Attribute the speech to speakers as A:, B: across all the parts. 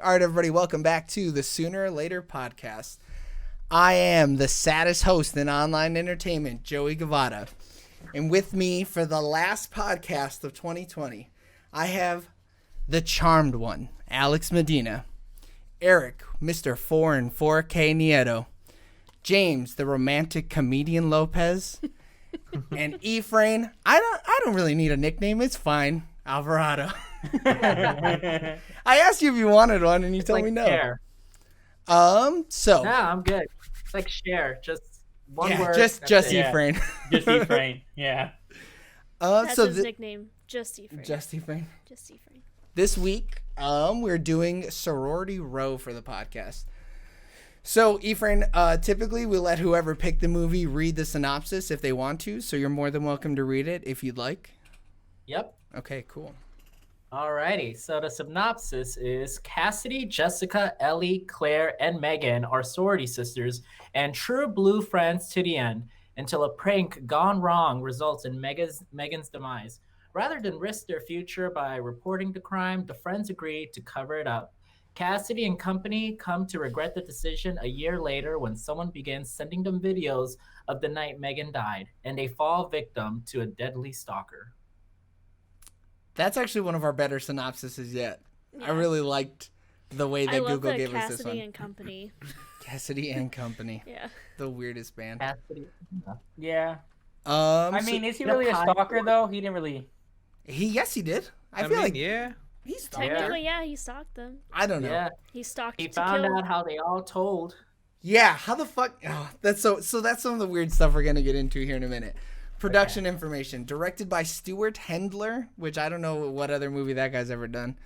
A: All right, everybody, welcome back to the Sooner or Later podcast. I am the saddest host in online entertainment, Joey Gavada. And with me for the last podcast of 2020, I have the charmed one, Alex Medina, Eric, Mr. 4 and 4K Nieto, James, the romantic comedian Lopez, and Efrain. I don't really need a nickname. It's fine. Alvarado. I asked you if you wanted one, and you told me no.
B: Share.
A: So.
B: No, I'm good. It's like share, just one word.
A: Just Efrain.
C: Just Efrain. Yeah.
D: That's his nickname. Just Efrain.
A: Just Efrain.
D: Just Efrain.
A: This week, we're doing Sorority Row for the podcast. So, Efrain, typically we let whoever picked the movie read the synopsis if they want to, so you're more than welcome to read it if you'd like.
B: Yep.
A: Okay, cool.
B: Alrighty, so the synopsis is Cassidy, Jessica, Ellie, Claire, and Megan are sorority sisters and true blue friends to the end until a prank gone wrong results in Megan's demise. Rather than risk their future by reporting the crime, the friends agree to cover it up. Cassidy and company come to regret the decision a year later when someone begins sending them videos of the night Megan died, and they fall victim to a deadly stalker.
A: That's actually one of our better synopsises yet. Yeah. I really liked the way that Google gave us this one.
D: Cassidy and Company.
A: Cassidy and Company.
D: Yeah.
A: The weirdest band.
B: Cassidy.
C: Yeah. I mean, is he really a stalker though? He didn't really.
A: Yes, he did. I feel like he stalked
D: Technically, yeah, he stalked them.
A: I don't know.
B: Yeah.
D: He stalked.
B: He found out how they all told.
A: Yeah. How the fuck? Oh, that's so. That's some of the weird stuff we're gonna get into here in a minute. Production information. Directed by Stuart Hendler, which I don't know what other movie that guy's ever done.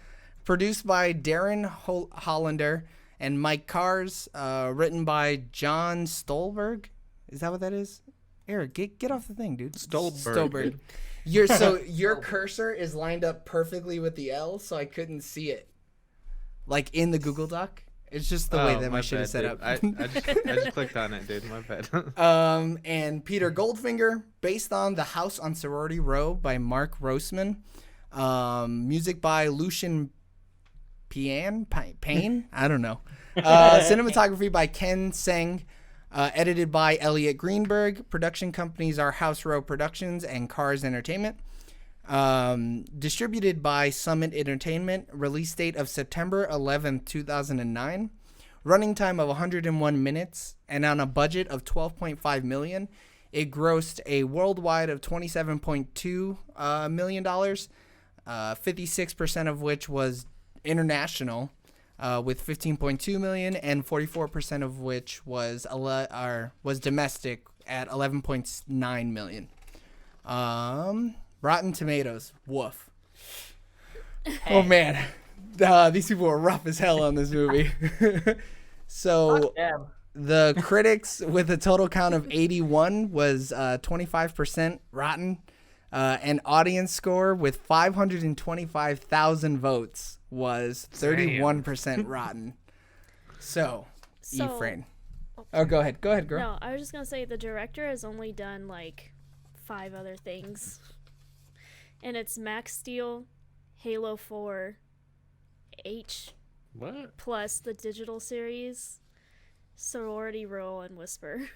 A: Produced by Darren Hollander and Mike Cars. Written by John Stolberg. Is that what that is? Eric, get off the thing, dude. Stolberg. Your cursor is lined up perfectly with the L, so I couldn't see it. Like in the Google Doc. It's just the way that my shit is set up.
E: I just clicked on it, dude. My bad.
A: And Peter Goldfinger, based on The House on Sorority Row by Mark Roseman. Music by Lucian Payne? I don't know. Cinematography by Ken Seng. Edited by Elliot Greenberg. Production companies are House Row Productions and Cars Entertainment. Distributed by Summit Entertainment. Release date of September 11th, 2009. Running time of 101 minutes. And on a budget of $12.5 million, it grossed a worldwide of $27.2 million. 56% of which was international, with 15.2 million, and 44% of which was domestic at 11.9 million. Rotten Tomatoes, woof. Hey. Oh man, these people were rough as hell on this movie. So the critics, with a total count of 81, was 25% rotten, and audience score with 525,000 votes was 31% rotten. So Efrain. Oh, go ahead, girl.
D: No, I was just gonna say the director has only done like 5 other things. And it's Max Steel, Halo 4,
E: What?
D: Plus the digital series, Sorority Row, and Whisper.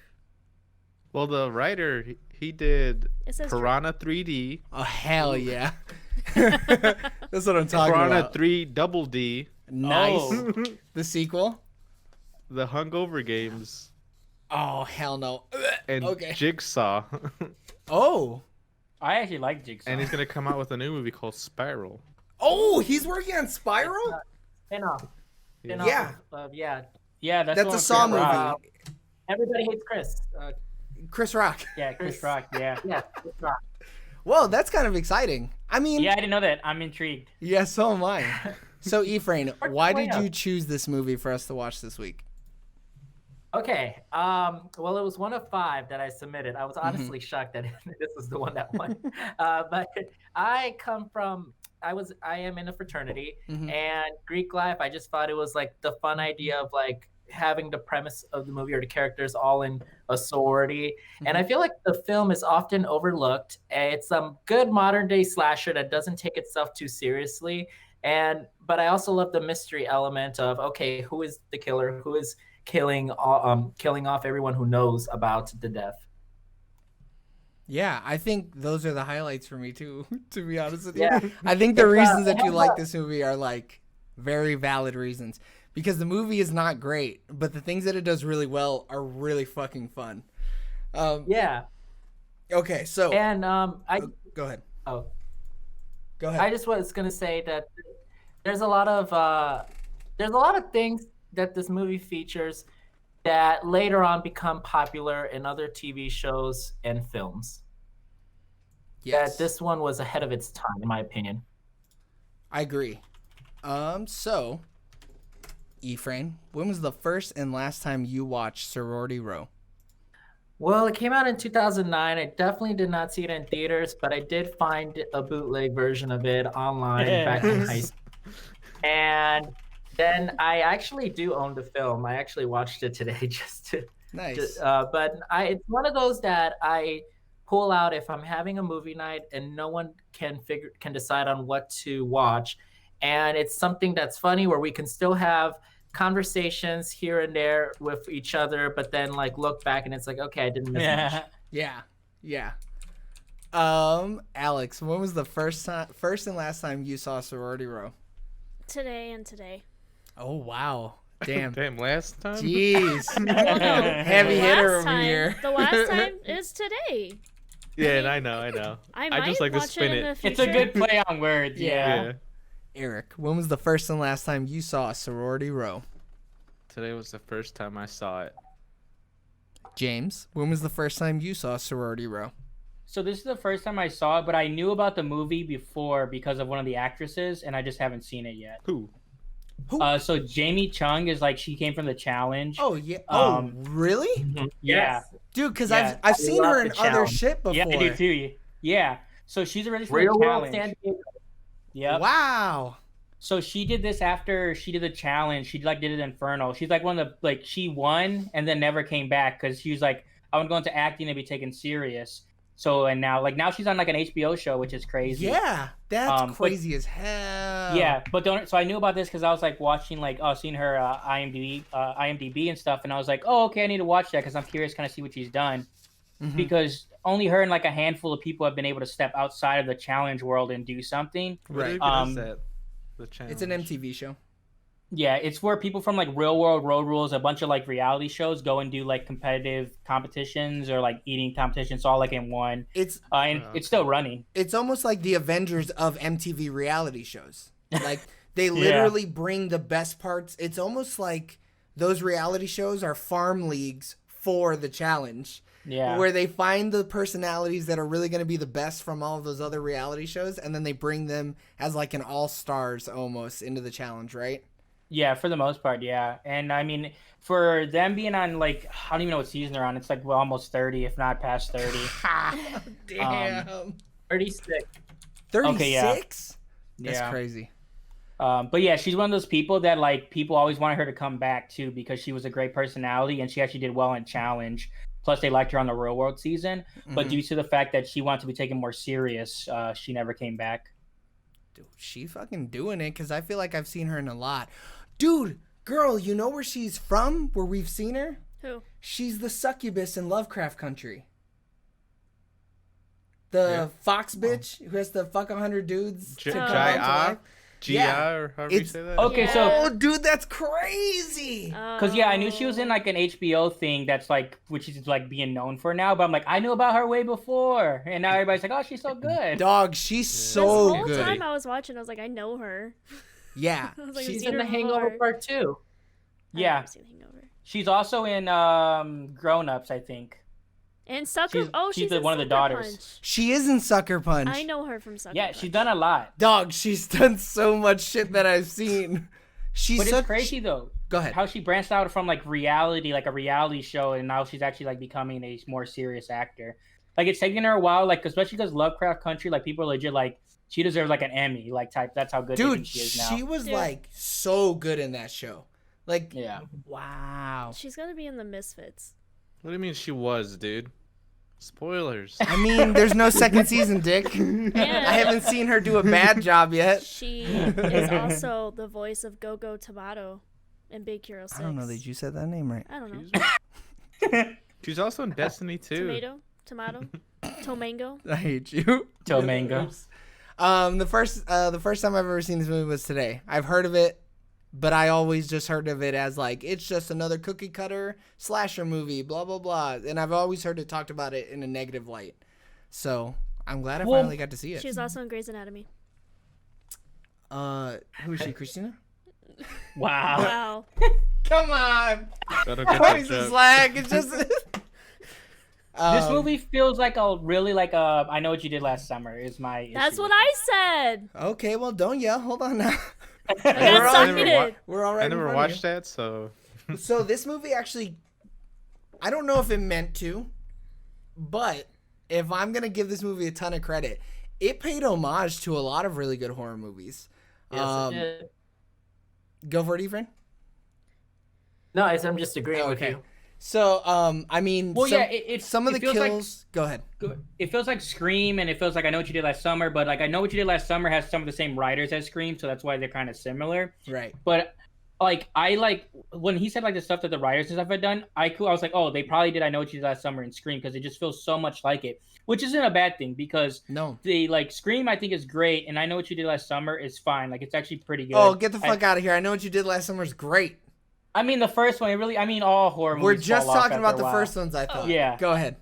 E: Well, the writer, he did Piranha 3D.
A: Oh, hell yeah. That's what I'm talking
E: Piranha
A: about.
E: 3 Double D.
A: Nice.
E: Oh.
A: The sequel?
E: The Hungover Games.
A: Oh, hell no.
E: And Jigsaw.
A: Oh.
C: I actually like Jigsaw.
E: And he's going to come out with a new movie called Spiral.
A: Oh, he's working on Spiral?
B: Spin-off.
A: Yeah.
C: Yeah,
A: that's a Saw movie.
B: Everybody hates Chris.
A: Chris Rock.
C: Yeah, Chris Rock, yeah.
B: Yeah, Chris Rock.
A: Well, that's kind of exciting. I mean...
C: Yeah, I didn't know that. I'm intrigued.
A: Yeah, so am I. So, Efrain, why did you choose this movie for us to watch this week?
B: Okay. Well, it was one of 5 that I submitted. I was honestly shocked that this was the one that won. But I am in a fraternity, and Greek life, I just thought it was like the fun idea of like having the premise of the movie or the characters all in a sorority. And I feel like the film is often overlooked. It's some good modern day slasher that doesn't take itself too seriously. But I also love the mystery element of, okay, who is the killer? Who is killing off everyone who knows about the death?
A: Yeah, I think those are the highlights for me too, to be honest with you.
B: Yeah.
A: I think the reasons that you like this movie are like very valid reasons. Because the movie is not great, but the things that it does really well are really fucking fun.
B: Yeah.
A: Okay, so
B: And
A: go ahead.
B: oh,
A: Go ahead.
B: I just was gonna say that there's a lot of things that this movie features that later on become popular in other TV shows and films.
A: Yes.
B: That this one was ahead of its time, in my opinion.
A: I agree. So, Efrain, when was the first and last time you watched Sorority Row?
B: Well, it came out in 2009. I definitely did not see it in theaters, but I did find a bootleg version of it online back in high school. And then I actually do own the film. I actually watched it today just to
A: Nice.
B: but it's one of those that I pull out if I'm having a movie night and no one can decide on what to watch. And it's something that's funny where we can still have conversations here and there with each other, but then like look back and it's like, okay, I didn't miss much.
A: Yeah. Alex, when was the first and last time you saw Sorority Row?
D: Today.
A: Oh wow. Damn.
E: Damn, last time?
A: Jeez.
D: Well, no,
A: Heavy
D: the
A: hitter
D: last
A: over
D: time-
A: here.
D: The last time is today.
E: Yeah, and I know.
D: I
E: I
D: might
E: just like to
D: watch
E: spin
D: it in the
E: it.
C: It's a
D: future.
C: good play on words. Yeah.
A: Eric, when was the first and last time you saw Sorority Row?
E: Today was the first time I saw it.
A: James, when was the first time you saw Sorority Row?
C: So this is the first time I saw it, but I knew about the movie before because of one of the actresses, and I just haven't seen it yet.
E: Who?
C: So Jamie Chung is like, she came from the challenge.
A: Oh yeah. Really?
C: Yeah.
A: Dude, because
C: Yeah.
A: I've seen
B: love
A: her in
B: the
A: other
B: challenge.
A: shit before.
C: Yeah, I do too. Yeah. So she's originally from
B: Real
C: the
B: World
C: challenge.
B: San Diego.
C: Yep.
A: Wow.
C: So she did this after she did the challenge. She like did it Inferno. She's like one of the like she won and then never came back because she was like, I want to go into acting and be taken serious. So and now she's on like an HBO show, which is crazy.
A: Yeah, that's crazy as hell.
C: Yeah, but so I knew about this because I was like watching seeing her IMDb and stuff, and I was like, oh okay, I need to watch that because I'm curious, kind of see what she's done.
A: Mhm.
C: Because only her and like a handful of people have been able to step outside of the challenge world and do something.
A: Right.
E: What is that? The challenge.
A: It's an MTV show.
C: Yeah, it's where people from like Real World Road Rules, a bunch of like reality shows, go and do like competitive competitions or like eating competitions, all like in one.
A: It's
C: And it's still running.
A: it's almost like the Avengers of MTV reality shows. Like they literally bring the best parts. It's almost like those reality shows are farm leagues for the challenge.
C: Yeah.
A: Where they find the personalities that are really going to be the best from all of those other reality shows, and then they bring them as like an all-stars almost into the challenge, right?
C: Yeah, for the most part, yeah. And I mean, for them being on like, I don't even know what season they're on. It's like almost 30, if not past 30.
A: Damn.
B: 36.
A: 36?
C: Okay, yeah.
A: That's
C: Yeah.
A: crazy.
C: But yeah, she's one of those people that like people always wanted her to come back too because she was a great personality and she actually did well in challenge. Plus, they liked her on the Real World season. But
A: Mhm.
C: due to the fact that she wanted to be taken more serious, she never came back.
A: Dude, she fucking doing it because I feel like I've seen her in a lot. Dude, girl, you know where she's from? Where we've seen her?
D: Who?
A: She's the succubus in Lovecraft Country. The fox bitch who has to fuck 100 dudes to come back to life.
E: Gia, or however you
A: It's-
E: say that.
C: Okay,
D: Yeah.
C: so
A: Oh, dude, that's crazy.
C: because yeah, I knew she was in like an HBO thing that's like which she's like being known for now. But I'm like, I knew about her way before, and now everybody's like, oh, she's so good.
A: Dog, she's
D: This
A: so
D: whole
A: good.
D: time I was watching, I was like, I know her.
A: Yeah.
D: I was like, I've
B: She's
D: seen
B: in
D: her
B: The Hangover
D: before.
B: Part 2.
D: I've
C: Yeah.
D: never seen Hangover.
C: She's also in Grown Ups, I think.
D: And Sucker.
C: She's
D: in
C: one of the
D: Sucker
C: daughters.
D: Punch.
A: She is in Sucker Punch.
D: I know her from Sucker
C: Yeah,
D: Punch.
C: she's done a lot.
A: Dog, she's done so much shit that I've seen. She's
C: But
A: such
C: it's crazy though.
A: Go ahead.
C: How she branched out from like reality, like a reality show, and now she's actually like becoming a more serious actor. Like it's taking her a while, like especially because Lovecraft Country, like people are legit like she deserves like an Emmy, like type. That's how good they
A: Dude,
C: think she is now.
A: she was
D: Yeah.
A: like so good in that show. Like,
C: Yeah.
A: wow.
D: She's gonna be in the Misfits.
E: What do you mean she was, dude? Spoilers.
A: I mean, there's no second season, Dick.
D: And
A: I haven't seen her do a bad job yet.
D: she is also the voice of Go-Go Tomato in Big Hero 6.
A: I don't know that you said that name right.
D: I don't know.
E: She's also in Destiny too.
D: Tomato, Tomango.
A: I hate you.
C: Tomango.
A: The first time I've ever seen this movie was today. I've heard of it, but I always just heard of it as like it's just another cookie cutter slasher movie, blah blah blah. And I've always heard it talked about it in a negative light. So I'm glad I finally got to see it.
D: She's also in Grey's Anatomy.
A: Who is she, Christina?
C: Wow.
D: Wow.
A: Come on.
E: I don't get
A: What
E: that
A: is this
E: joke.
A: slag? It's just.
C: This movie feels like a really like a I Know What You Did Last Summer is my
D: That's
C: issue.
D: what I said.
A: Okay, well, don't yell. Hold on now.
D: I
A: We're
D: got
A: all-
D: excited.
A: We're all right.
E: I
A: in
E: never
A: front of
E: watched that, so
A: you. So this movie actually, I don't know if it meant to, but if I'm gonna give this movie a ton of credit, it paid homage to a lot of really good horror movies.
B: Yes, it did.
A: Go for it, Efrain.
B: No, I'm just agreeing with
A: Okay.
B: you.
A: So, I mean,
C: Well,
A: some,
C: yeah, it
A: some of the
C: feels like-
A: kills. Go ahead.
C: It feels like Scream, and it feels like I Know What You Did Last Summer, but like I Know What You Did Last Summer has some of the same writers as Scream, so that's why they're kind of similar.
A: Right.
C: But like I like when he said like the stuff that the writers and stuff had done, I was like, oh, they probably did I Know What You Did Last Summer and Scream because it just feels so much like it, which isn't a bad thing because
A: No.
C: the like Scream I think is great, and I Know What You Did Last Summer is fine. Like it's actually pretty good.
A: Oh, get the fuck out of here! I know what you did last summer is great.
C: I mean, the first one, it really. I mean, all horror movies.
A: We're just
C: fall off
A: talking
C: after
A: about
C: a
A: the
C: while.
A: first ones. I thought.
C: Yeah.
A: Go ahead.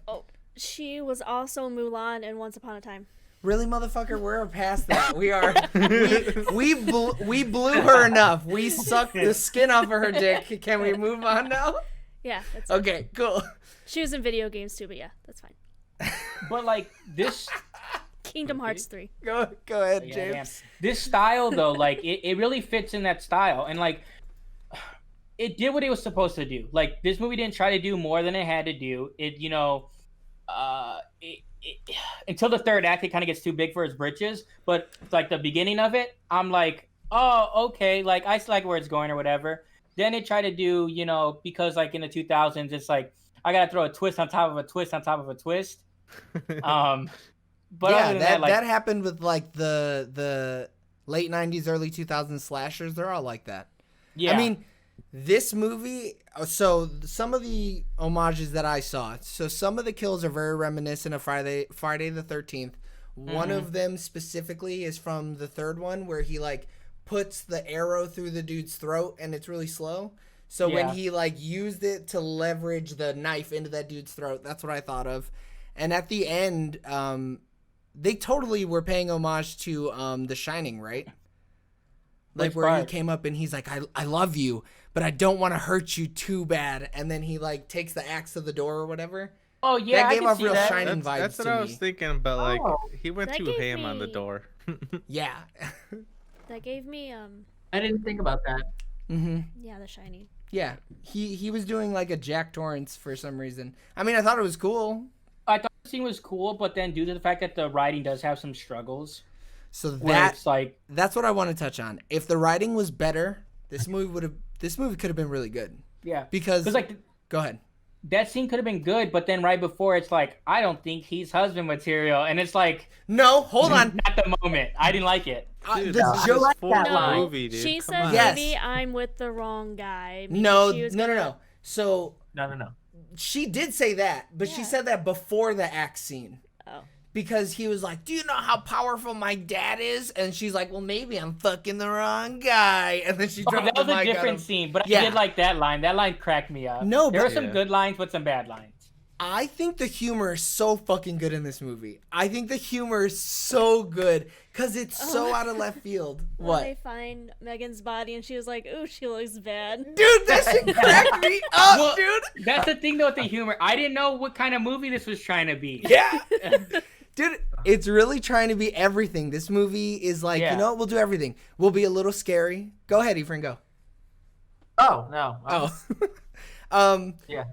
D: She was also Mulan in Once Upon a Time.
A: Really, motherfucker, we're past that. We are. We blew her enough. We sucked the skin off of her dick. Can we move on now?
D: Yeah, that's
A: Okay, cool.
D: She was in video games too, but yeah, that's fine.
C: But like this.
D: Kingdom Hearts 3.
A: Go ahead,
C: Yeah,
A: James.
C: damn. This style though, like it really fits in that style, and like it did what it was supposed to do. Like this movie didn't try to do more than it had to do. It until the third act, it kind of gets too big for its britches. But like the beginning of it, I'm like, oh, okay, like I like where it's going or whatever. Then it tried to do, because like in the 2000s, it's like I gotta throw a twist on top of a twist on top of a twist. But
A: yeah,
C: other than that, like,
A: that happened with like the late '90s, early 2000s slashers. They're all like that.
C: yeah,
A: I mean, this movie. So some of the homages that I saw. So some of the kills are very reminiscent of Friday the 13th. One of them specifically is from the third one, where he like puts the arrow through the dude's throat, and it's really slow. So when
C: Yeah.
A: he like used it to leverage the knife into that dude's throat, that's what I thought of. And at the end, they totally were paying homage to The Shining, right? Like
C: Which
A: where he
C: part?
A: came up and he's like, I love you, but I don't want to hurt you too bad. And then he like takes the axe to the door or whatever.
C: oh yeah,
A: that
C: I
A: gave
C: can
A: off
C: see
A: real
C: that.
A: Shining vibes
E: that's what
A: to
E: I was
A: me.
E: thinking, but like
B: Oh.
E: he went
D: That
E: too
D: gave
E: ham on the
D: me-
E: door.
A: Yeah.
D: That gave me
B: I didn't think about that.
D: yeah, The Shining.
A: Yeah. He was doing like a Jack Torrance for some reason. I mean, I thought it was cool.
C: I thought the scene was cool, but then due to the fact that the writing does have some struggles,
A: So
C: where it's like,
A: that's what I want to touch on. If the writing was better, this movie could have been really good.
C: yeah,
A: Because
C: like
A: go ahead.
C: that scene could have been good, but then right before it's like, I don't think he's husband material, and it's like,
A: No, hold on.
C: not the moment. I didn't like it.
E: Dude,
A: The
E: this is
A: joke.
B: like
E: full
B: that
D: line.
E: movie, dude.
D: She
E: Come
D: said
E: on.
A: Yes.
D: maybe I'm with the wrong guy. Maybe
A: No,
D: she was
A: no.
D: gonna-
A: So
B: No.
A: she did say that, but she
D: Yeah.
A: said that before the axe scene.
D: Oh.
A: Because he was like, do you know how powerful my dad is? And she's like, well, maybe I'm fucking the wrong guy. And then she
C: Oh,
A: dropped
C: that was
A: the
C: a
A: mic on
C: different
A: him.
C: scene, but
A: Yeah.
C: I did like that line. That line cracked me up.
A: No,
C: there
A: but-
C: were some
E: Yeah.
C: good lines, but some bad lines.
A: I think the humor is so fucking good in this movie. I think the humor is so good because it's so out of left field.
D: When
A: What?
D: they find Megan's body and she was like, ooh, she looks bad.
A: Dude, that shit cracked me up,
C: Well,
A: dude.
C: That's the thing though with the humor. I didn't know what kind of movie this was trying to be.
A: Yeah. Dude, it's really trying to be everything. This movie is like,
C: Yeah.
A: you know what? We'll do everything. We'll be a little scary. Go ahead, Efrain, go.
B: Oh no.
A: Yeah.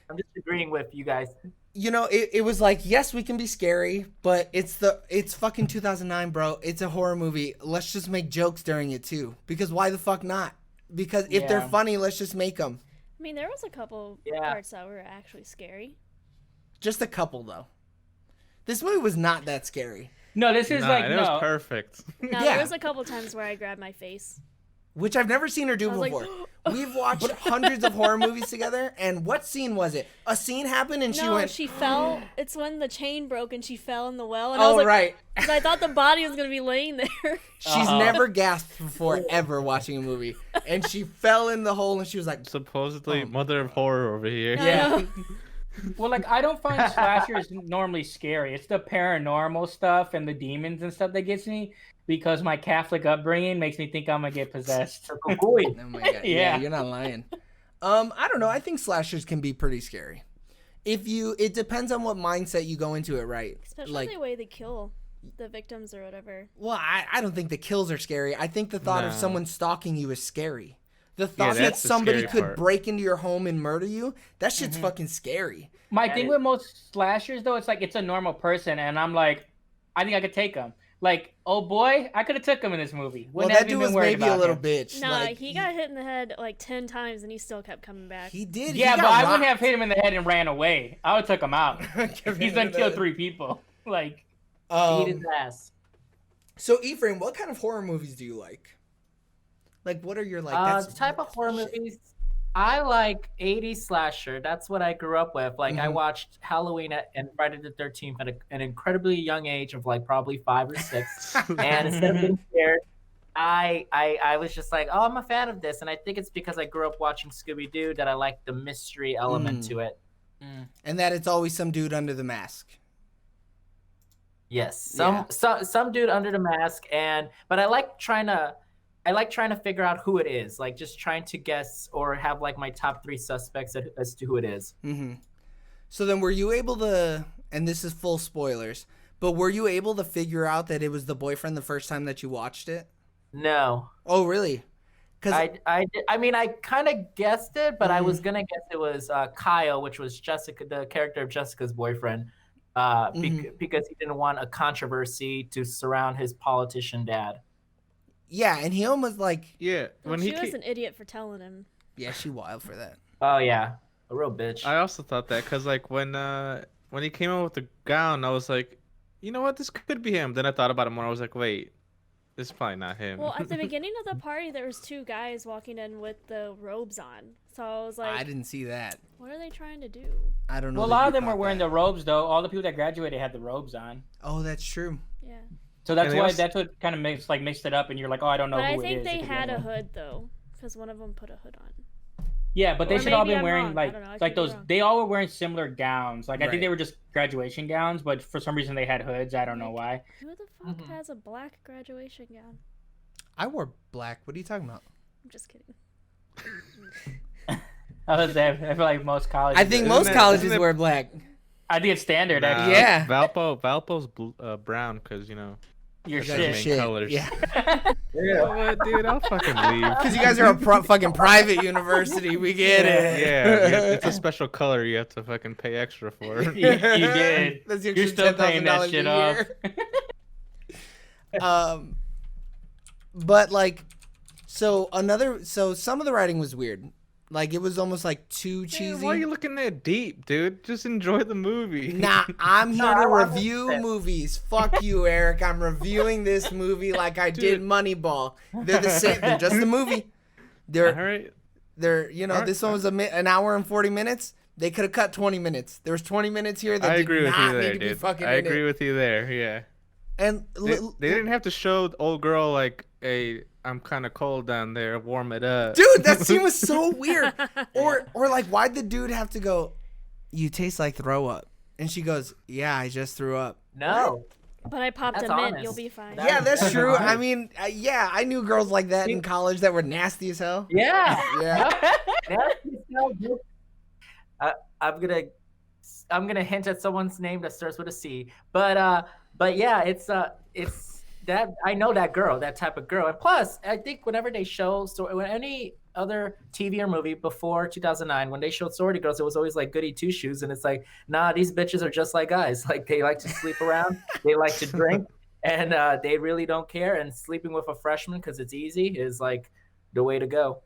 B: I'm just agreeing with you guys.
A: You know, it was like, yes, we can be scary, but it's fucking 2009, bro. It's a horror movie. Let's just make jokes during it too. Because why the fuck not? Because if they're
C: Yeah.
A: funny, let's just make them.
D: I mean, there was a couple
B: Yeah.
D: parts that were actually scary.
A: Just a couple though. This movie was not that scary.
C: No, this is like
E: it was perfect.
D: No,
A: Yeah.
D: there was a couple times where I grabbed my face.
A: Which I've never seen her do
D: I was like,
A: before. We've watched hundreds of horror movies together, and what scene was it? A scene happened and she went...
D: she fell. It's when the chain broke and she fell in the well. And I was
A: Oh,
D: like,
A: right.
D: 'cause I thought the body was going to be laying there.
A: She's never gasped before ever watching a movie. And she fell in the hole and she was like...
E: Supposedly mother of horror over here.
A: Yeah.
C: Well, like, I don't find slashers normally scary. It's the paranormal stuff and the demons and stuff that gets me, because my Catholic upbringing makes me think I'm gonna get possessed.
A: Oh my god. Yeah,
C: Yeah.
A: you're not lying. I don't know. I think slashers can be pretty scary. It depends on what mindset you go into it, right?
D: Especially
A: like,
D: the way they kill the victims or whatever.
A: well, I don't think the kills are scary. I think the thought of
E: No.
A: someone stalking you is scary. The thought that
E: that's the
A: somebody
E: scary
A: could
E: part.
A: break into your home and murder you, that shit's fucking scary.
C: My thing with most slashers, though, it's like it's a normal person, and I'm like, I think I could take him. Like, oh boy, I could have took him in this movie.
A: Well,
C: Wouldn't
A: that dude
C: have even
A: was
C: worried
A: maybe a
C: about
A: little
C: him.
A: bitch.
D: Nah,
A: like,
D: he got hit in the head like 10 times and he still kept coming back.
A: He did.
C: Yeah,
A: he
C: but I
A: got
C: wouldn't have
A: rocked.
C: hit him in the head and ran away. I would took him out. He's done killed 3 people. Like,
B: Beat his ass.
A: So, Efrain, what kind of horror movies do you like? Like, what are your like? That's
B: The type of horror
A: shit.
B: movies I like 80s slasher. That's what I grew up with. Like I
A: Mhm.
B: watched Halloween and Friday the 13th at an incredibly young age of like probably 5 or 6. And instead of being scared, I was just like, oh, I'm a fan of this. And I think it's because I grew up watching Scooby-Doo that I like the mystery element to it.
A: And that it's always some dude under the mask.
B: Yes, some dude under the mask, but I like trying to figure out who it is, like just trying to guess or have like my top 3 suspects as to who it is.
A: Mm-hmm. So then, were you able to? And this is full spoilers, but were you able to figure out that it was the boyfriend the first time that you watched it?
B: No,
A: Oh, really? Because
B: I mean I kind of guessed it, but I was gonna guess it was Kyle, which was Jessica, the character of Jessica's boyfriend, because he didn't want a controversy to surround his politician dad.
A: yeah, and he almost like
E: Yeah,
D: Well,
E: when
D: she
E: he
D: was
E: came,
D: an idiot for telling him.
A: yeah, she wild for that.
B: Oh yeah, a real bitch.
E: I also thought that because like when he came out with the gown, I was like, you know what, this could be him. Then I thought about it more. I was like, wait, this is probably not him.
D: Well, at the beginning of the party, there was 2 guys walking in with the robes on. So I was
A: I
D: like,
A: didn't see that.
D: what are they trying to do?
A: I don't know.
C: well, a
A: that
C: lot
A: you
C: of them were
A: caught
C: wearing
A: that.
C: the robes, though. All the people that graduated had the robes on.
A: Oh, that's true.
D: Yeah.
C: So that's
E: And they
C: why
E: also-
C: that's what kind of mixed it up, and you're like, oh, I don't know
D: But I
C: who it
D: think
C: is.
D: they
C: to
D: had a
C: begin with.
D: hood, though, because one of them put a hood on.
C: Yeah, but they
D: Or
C: should all
D: maybe
C: been
D: I'm
C: wearing
D: wrong. I
C: like
D: don't know. I
C: like
D: could be
C: those.
D: wrong.
C: They all were wearing similar gowns. Like I
A: Right.
C: think they were just graduation gowns, but for some reason they had hoods. I don't know why.
D: Who the fuck
B: Mhm.
D: has a black graduation gown?
A: I wore black. What are you talking about?
D: I'm just kidding.
C: I feel like most colleges.
A: I think
E: Isn't
A: most
E: that-
A: colleges
E: isn't it-
A: wear black.
C: I think it's standard.
E: Nah,
C: Actually.
A: Yeah.
E: Valpo's brown because
C: Your
A: You guys are
C: shit.
E: main colors.
A: Yeah.
E: You know what, dude? I'll fucking leave.
A: Because you guys are a fucking private university. We get it.
E: Yeah, it's a special color you have to fucking pay extra for.
C: You did.
A: That's the
C: You're
A: extra
C: still paying that
A: $10,000
C: shit
A: a
C: off.
A: year. But like, so some of the writing was weird. Like it was almost like too cheesy.
E: Man, why are you looking that deep, dude? Just enjoy the movie.
A: Nah, I'm here
B: I
A: to
B: watched
A: review
B: it.
A: movies. Fuck you, Eric. I'm reviewing this movie like I did Moneyball. They're the same. They're just a movie.
E: All
A: They're
E: right.
A: this one was an hour and 40 minutes. They could have cut 20 minutes. There was 20 minutes here that
E: I
A: did
E: agree with
A: not
E: you
A: need
E: there,
A: to be
E: dude.
A: fucking
E: I
A: in
E: agree
A: it.
E: with you there. Yeah.
A: And
E: They didn't have to show the old girl like, "Hey, I'm kind of cold down there. Warm it up."
A: dude, that scene was so weird. Or like, why'd the dude have to go? You taste like throw up, and she goes, "Yeah, I just threw up."
B: No.
D: But I popped
B: That's
D: a mint.
B: honest.
D: You'll be fine.
B: That-
A: Yeah, that's
B: that's
A: true.
B: honest.
A: I mean, yeah, I knew girls like that in college that were nasty as hell.
B: Yeah.
A: Yeah.
B: Nasty smell, dude. I'm gonna hint at someone's name that starts with a C. But yeah, it's that I know that girl, that type of girl. And plus, I think whenever they show when any other TV or movie before 2009, when they showed sorority girls, it was always like goody two shoes, and it's like, nah, these bitches are just like guys. Like they like to sleep around, they like to drink, and they really don't care. And sleeping with a freshman because it's easy is like the way to go.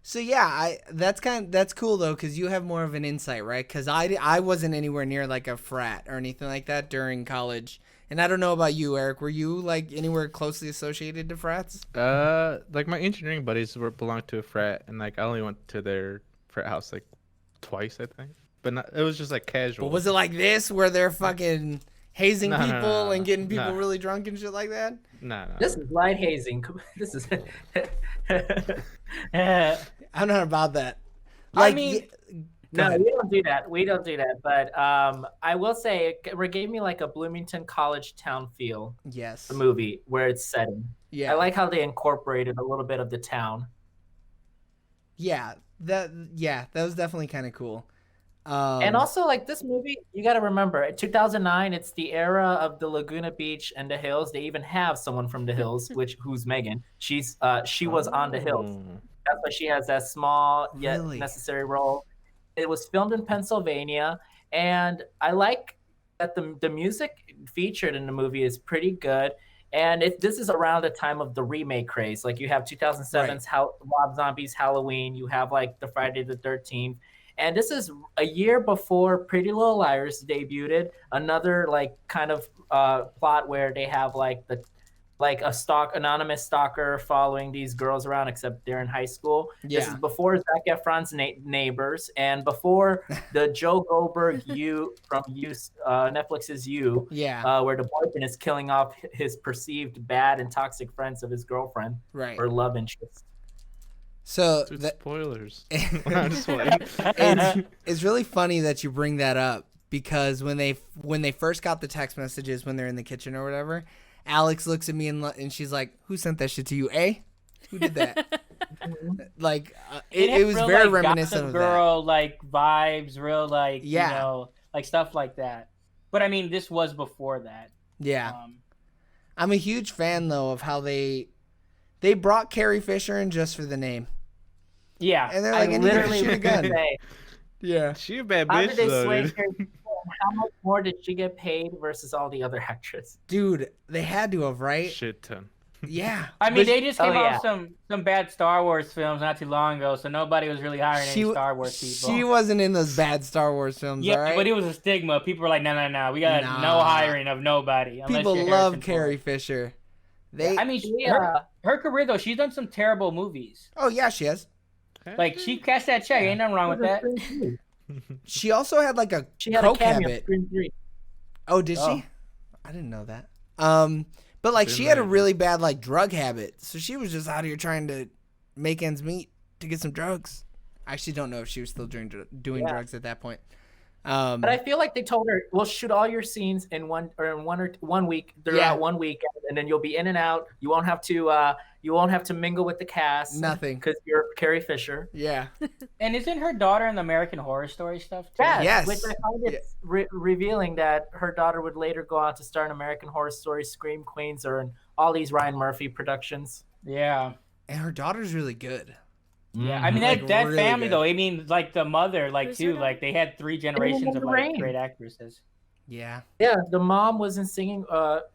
A: So yeah, that's cool though, because you have more of an insight, right? Because I wasn't anywhere near like a frat or anything like that during college, and I don't know about you, Eric. Were you like anywhere closely associated to frats?
E: Like my engineering buddies belonged to a frat, and like I only went to their frat house like twice, I think. But not, it was just like casual.
A: But was it like this, where they're fucking hazing
E: No, no, no,
A: people
E: no,
A: and getting
E: no.
A: people really drunk and shit like that?
E: No.
B: This is light hazing. This is.
A: I'm not about that.
C: I mean,
A: go
B: No,
A: ahead.
B: we don't do that. We don't do that. But I will say it gave me like a Bloomington College town feel.
A: Yes.
B: The movie where it's setting.
A: Yeah.
B: I like how they incorporated a little bit of the town.
A: Yeah. That was definitely kind of cool.
B: And also, like this movie, you got to remember, in 2009, it's the era of the Laguna Beach and the Hills. They even have someone from the Hills, who's Megan. She was on the Hills.
E: Oh.
B: That's why she has that small yet
A: Really?
B: necessary role. It was filmed in Pennsylvania, and I like that the music featured in the movie is pretty good. And this is around the time of the remake craze. Like you have 2007's Rob Zombie's Halloween, you have like the Friday the 13th. And this is a year before Pretty Little Liars debuted. Another like kind of plot where they have like anonymous stalker following these girls around, except they're in high school.
A: Yeah.
B: This is before Zac Efron's Neighbors, and before the Joe Goldberg from Netflix's You,
A: Yeah.
B: where the boyfriend is killing off his perceived bad and toxic friends of his girlfriend
A: Right.
B: or love interest.
A: So
E: Dude,
A: that
E: spoilers. I'm just playing.
A: it's really funny that you bring that up, because when they first got the text messages when they're in the kitchen or whatever, Alex looks at me and she's like, "Who sent that shit to you? Who did that?" Like it was
C: real,
A: very
C: like,
A: reminiscent
C: Gossip
A: of
C: Girl, like vibes, real like
A: Yeah.
C: you know, like stuff like that. But I mean, this was before that.
A: that. Yeah. I'm a huge fan though of how they brought Carrie Fisher in just for the name.
C: Yeah,
A: And they're like, I need to
B: literally
A: shoot a
B: was gonna
A: gun.
B: say,
A: Yeah.
E: She a bad
B: how
E: bitch
B: did they
E: though,
B: sway
E: dude.
B: Carrie Fisher, and how much more did she get paid versus all the other actresses?
A: Dude, they had to have, right?
E: Shit ton.
A: Yeah.
C: I mean,
A: But
C: they just came
B: Oh,
C: out
B: yeah.
C: with some bad Star Wars films not too long ago, so nobody was really hiring any Star Wars people.
A: She wasn't in those bad Star Wars films,
C: yeah,
A: all right?
C: but it was a stigma. People were like, no, we got
A: Nah.
C: no hiring of nobody. unless
A: People
C: you're
A: love
C: Harrison
A: Carrie
C: Ford.
A: Fisher.
C: I mean, her career though, she's done some terrible movies.
A: Oh yeah, she has.
C: Like she cashed that check. Ain't nothing wrong with that.
A: She also had like a
B: She had a
A: coke
B: cameo in
A: habit.
B: Scream 3.
A: Oh, did
C: Oh.
A: she? I didn't know that. But like
E: Didn't
A: she had a
E: know.
A: really bad like drug habit, so she was just out here trying to make ends meet to get some drugs. I actually don't know if she was still doing
B: Yeah.
A: drugs at that point.
B: But I feel like they told her, "We'll shoot all your scenes in one week throughout
A: Yeah.
B: 1 week, and then you'll be in and out. You won't have to mingle with the cast.
A: Nothing.
B: because you're Carrie Fisher.
A: Yeah.
C: And isn't her daughter in the American Horror Story stuff too?
A: Yes.
B: Which I find it revealing that her daughter would later go on to star in American Horror Story, Scream Queens, or in all these Ryan Murphy productions.
C: Yeah.
A: And her daughter's really good.
C: Yeah, I mean
A: Like,
C: that
A: really
C: family
A: good.
C: though. I mean, like the mother, like
D: Who's
C: too,
D: her
C: like they had 3 generations of like
B: Rain.
C: great actresses.
A: Yeah.
B: Yeah, the mom was in Singing.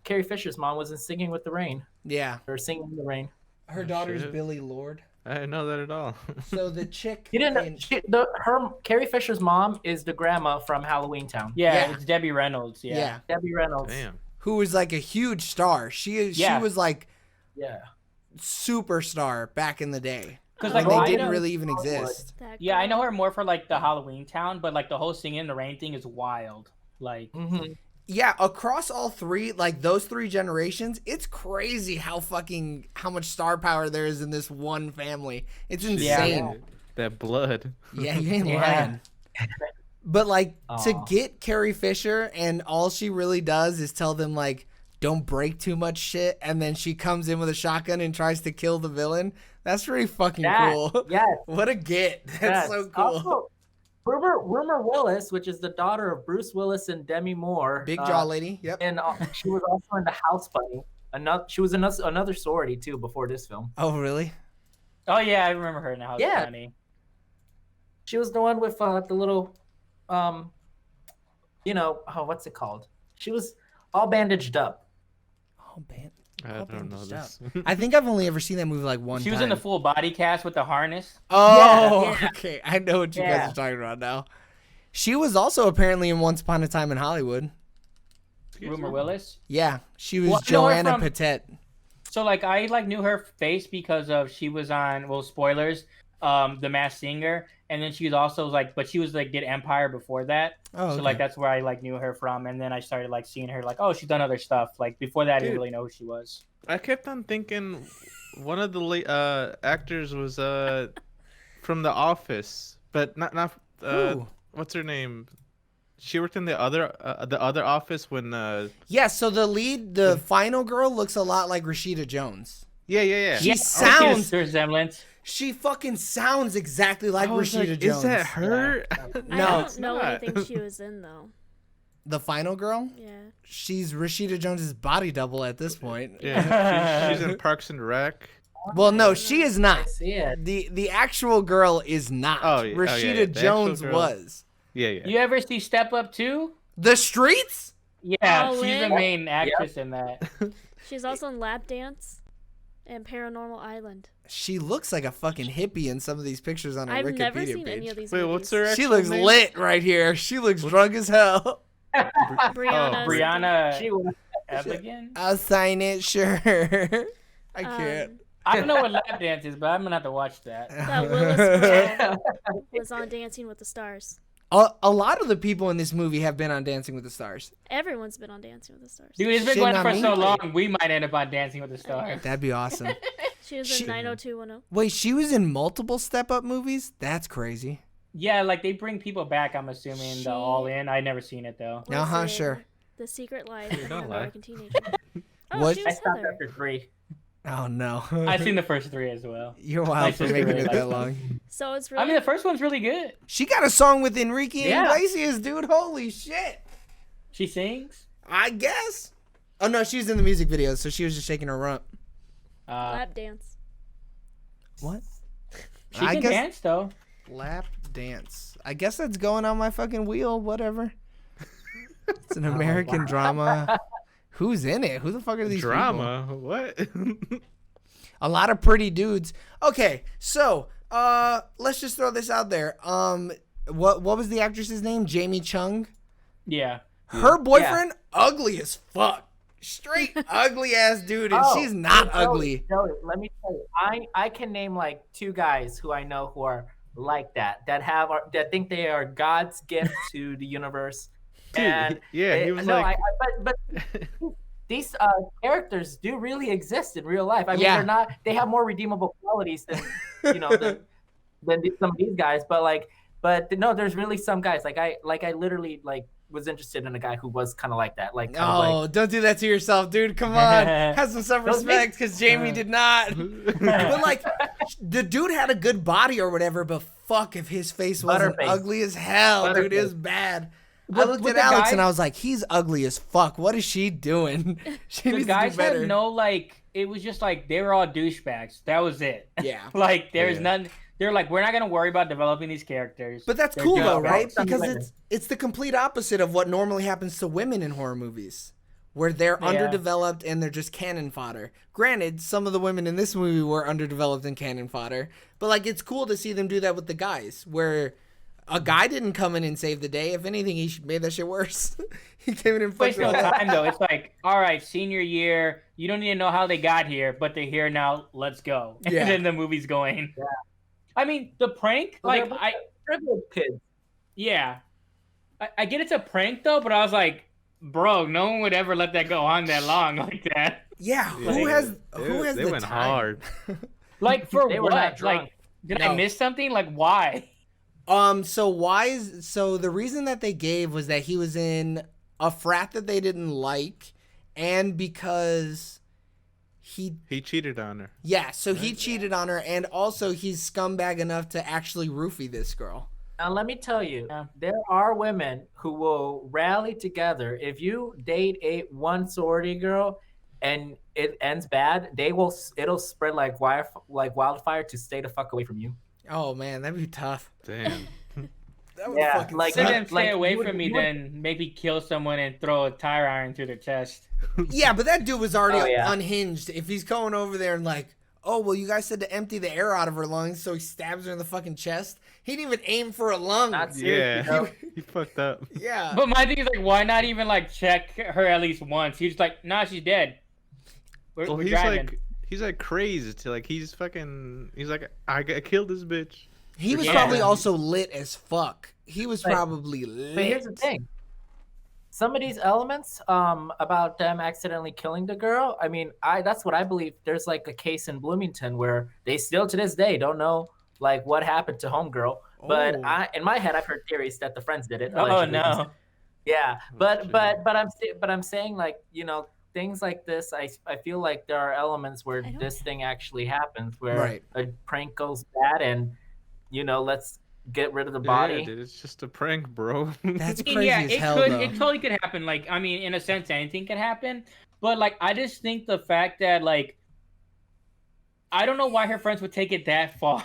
B: Carrie Fisher's mom was in Singing with the Rain,
A: Yeah.
B: or Singing in the Rain.
A: Her
E: Oh,
A: daughter's
E: shit.
A: Billy Lord.
E: I didn't know that at all.
A: So the chick
B: You didn't.
A: in-
B: Carrie Fisher's mom is the grandma from Halloween Town.
C: Yeah,
A: Yeah.
C: it's Debbie Reynolds.
A: yeah.
C: Yeah.
B: Debbie Reynolds.
E: Damn.
A: Who was like a huge star. She
C: Yeah.
A: was like
B: Yeah.
A: superstar back in the day.
C: Because
A: When
C: like
B: Oh,
A: they
B: I
A: didn't
B: know.
A: really even exist.
D: That
C: yeah, I
D: girl.
C: know her more for like the Halloween Town, but like the whole Singing in the Rain thing is wild. Like,
B: Mm-hmm.
A: Yeah, across all three, like those 3 generations, it's crazy how much star power there is in this one family. It's insane.
E: That blood.
A: Yeah, you ain't
C: Yeah.
A: lying. But like to
B: Aw.
A: get Carrie Fisher, and all she really does is tell them like, don't break too much shit, and then she comes in with a shotgun and tries to kill the villain. That's pretty fucking cool.
B: Yes.
A: What a get. That's
B: yes.
A: so cool.
B: Also, Rumor Willis, which is the daughter of Bruce Willis and Demi Moore,
A: Big jaw lady. Yep.
B: and she was also in The House Bunny. She was in another sorority too before this film.
A: Oh, really?
C: oh yeah, I remember her now.
B: Yeah.
C: Funny.
B: She was the one with the little, what's it called? She was all bandaged up.
A: Oh, man.
E: I
A: Hope
E: don't know
A: looked
E: this.
A: up. I think I've only ever seen that movie like one
C: She
A: time.
C: was in the full body cast with the harness.
A: Oh,
B: Yeah.
A: okay. I know what you guys
B: Yeah.
A: are talking about now. She was also apparently in Once Upon a Time in Hollywood.
C: Rumor Willis.
A: Yeah, she was
C: Well, I know her
A: Joanna
C: from-
A: Patet.
C: So like I like knew her face because of she was on spoilers, The Masked Singer, and then she was also like, but she was like did Empire before that.
A: Oh, okay.
C: So like that's where I like knew her from, and then I started like seeing her like, oh, she's done other stuff. Like before that, I didn't
E: Dude.
C: really know who she was.
E: I kept on thinking one of the actors was from The Office, but not
A: Who?
E: what's her name? She worked in the other office when
A: Yeah, so the final girl looks a lot like Rashida Jones.
E: yeah.
A: She
C: Yeah,
A: sounds-
C: there's resemblance.
A: She fucking sounds exactly like
E: I was
A: Rashida
E: like,
A: Jones.
E: is that her?
D: I
A: No,
D: don't know
E: not.
D: anything she was in though.
A: The final girl?
D: Yeah.
A: She's Rashida Jones's body double at this point.
E: Yeah, she's in Parks and Rec.
A: Well, no, she is
B: I
A: not.
B: see it.
A: The actual girl is not.
E: Oh, yeah. Oh, yeah,
A: Rashida
E: yeah. The actual
A: Jones
E: girl.
A: was.
E: Yeah.
C: You ever see Step Up 2?
A: The Streets?
C: Yeah,
D: Oh,
C: she's the
D: Lynn?
C: main actress in that.
D: She's also in Lap Dance and Paranormal Island.
A: She looks like a fucking hippie in some of these pictures on her
D: I've
A: Wikipedia
D: never seen
A: page.
D: any of these
E: Wait,
D: movies.
E: what's her?
A: She
E: actual
A: looks
E: name?
A: lit right here. She looks drunk as hell.
D: Brianna.
C: Brianna
B: She was.
C: Evigan?
A: I'll sign it, sure. I can't.
C: I don't know what lap dance is, but I'm gonna have to watch that.
D: That Willis girl was on Dancing with the Stars.
A: A lot of the people in this movie have been on Dancing with the Stars.
D: Everyone's been on Dancing with the Stars.
C: Dude, it's been
A: Shit
C: going
A: on
C: for
A: me.
C: so long, we might end up on Dancing with the Stars.
A: That'd be awesome.
D: She was
A: She-
D: in 90210.
A: Wait, she was in multiple Step Up movies? That's crazy.
C: Yeah, like they bring people back, I'm assuming,
D: She-
C: the All In. I've never seen it though.
D: Was
A: Uh-huh,
D: in
A: sure.
D: The Secret Life of
E: don't
D: an
E: lie.
D: American Teenager. Oh,
A: What?
D: she
B: I
D: was
B: stopped
D: Heather.
B: after 3.
A: Oh, no.
C: I've seen the first 3 as well.
A: You're
C: My
A: wild for
C: sister
A: making
C: really
A: it
C: likes
A: that
C: them.
A: long.
D: So it's really.
C: I mean, the first one's really good.
A: She got a song with Enrique
B: Yeah.
A: Iglesias, dude. Holy shit.
C: She sings.
A: I guess. Oh, no, she was in the music video, so she was just shaking her rump.
D: Lap Dance.
A: What?
C: She
A: I
C: can
A: guess-
C: dance though.
A: Lap dance. I guess that's going on my fucking wheel, whatever. It's an American drama. Who's in it? Who the fuck are these people?
E: Drama? What?
A: A lot of pretty dudes. Okay, so let's just throw this out there. What was the actress's name? Jamie Chung.
C: Yeah.
A: Her boyfriend, ugly as fuck. Straight ugly ass dude, and she's not ugly.
B: Joey, let me tell you, I can name like 2 guys who I know who are like that that think they are God's gift to the universe. And
E: yeah, he was
B: no,
E: like,
B: but these characters do really exist in real life. I mean,
A: Yeah.
B: they have more redeemable qualities than some of these guys. But no, there's really some guys I literally was interested in a guy who was kind of like that.
A: Oh, don't do that to yourself, dude. Come on. Have some self-respect, because Jamie did not. But, like, the dude had a good body or whatever, but fuck if his face wasn't
B: Butterface.
A: ugly as hell, dude. It
B: Butterface.
A: was bad. I
C: With-
A: looked
C: with
A: at
C: the
A: Alex
C: guys-
A: and I was like, he's ugly as fuck. What is she doing? She
C: The
A: needs
C: guys
A: to do better.
C: had no like. It was just like they were all douchebags. That was it.
A: Yeah.
C: Like there's
E: Yeah.
C: none. They're like, we're not gonna worry about developing these characters.
A: But that's
C: They're
A: cool
C: just
A: though,
C: about
A: right?
B: some
A: Because
B: women.
A: it's the complete opposite of what normally happens to women in horror movies, where they're
C: Yeah.
A: underdeveloped and they're just cannon fodder. Granted, some of the women in this movie were underdeveloped and cannon fodder, but like it's cool to see them do that with the guys, where a guy didn't come in and save the day. If anything, he made that shit worse. He came in and fucked
C: Waste no
A: it up.
C: time though. It's like, all right, senior year. You don't need to know how they got here, but they're here now. Let's go.
A: Yeah.
C: And then the movie's going.
B: Yeah.
C: I mean, the prank,
B: Well,
C: like
B: they're- privileged kids.
C: yeah, I get it's a prank though, but I was like, bro, no one would ever let that go on that long like that.
A: Yeah,
E: Yeah,
A: who has
E: they
A: the
E: went
A: time?
E: hard.
C: Like for
B: They were not
C: what?
B: drunk.
C: Like, did
A: No.
C: I miss something? Like why?
A: So the reason that they gave was that he was in a frat that they didn't like, and because he
E: He cheated on her.
A: he cheated on her, and also he's scumbag enough to actually roofie this girl.
B: Now let me tell you,
C: Yeah.
B: there are women who will rally together. If you date one sorority girl and it ends bad, it'll spread like wildfire to stay the fuck away from you.
A: Oh man, that'd be tough.
E: Damn.
A: That would
B: Yeah,
A: fucking
B: like,
C: So
A: suck.
C: then stay away
B: you would-
C: from me,
B: you would-
C: then maybe kill someone and throw a tire iron through their chest.
A: Yeah, but that dude was already
B: Oh, yeah.
A: unhinged. If he's going over there and like, oh, well, you guys said to empty the air out of her lungs, so he stabs her in the fucking chest. He didn't even aim for a lung.
B: Not seriously,
E: Yeah,
B: though.
E: he fucked up.
A: Yeah.
C: But my thing is like, why not even like check her at least once? He's just like, nah, she's dead. We're
E: Well,
C: driving.
E: he's like crazed to like he's like I killed this bitch.
A: He was
C: Yeah.
A: probably also lit as fuck. He was
B: But-
A: probably lit.
B: But here's the thing. Some of these elements about them accidentally killing the girl, I mean, that's what I believe. There's like a case in Bloomington where they still to this day don't know like what happened to homegirl. But
A: Oh.
B: in my head, I've heard theories that the friends did it.
C: Oh
B: allegedly.
C: no.
B: Yeah,
E: Oh,
B: but
E: shit.
B: I'm saying like, you know, things like this. I feel like there are elements where
D: I don't-
B: this thing actually happens, where
A: Right.
B: a prank goes bad, and you know, let's get rid of the
E: Yeah,
B: body.
E: dude, it's just a prank, bro.
A: That's
C: I mean,
A: crazy
C: yeah,
A: as
C: it
A: hell,
C: could.
A: though.
C: It totally could happen. Like, I mean, in a sense, anything could happen. But like, I just think the fact that like, I don't know why her friends would take it that far.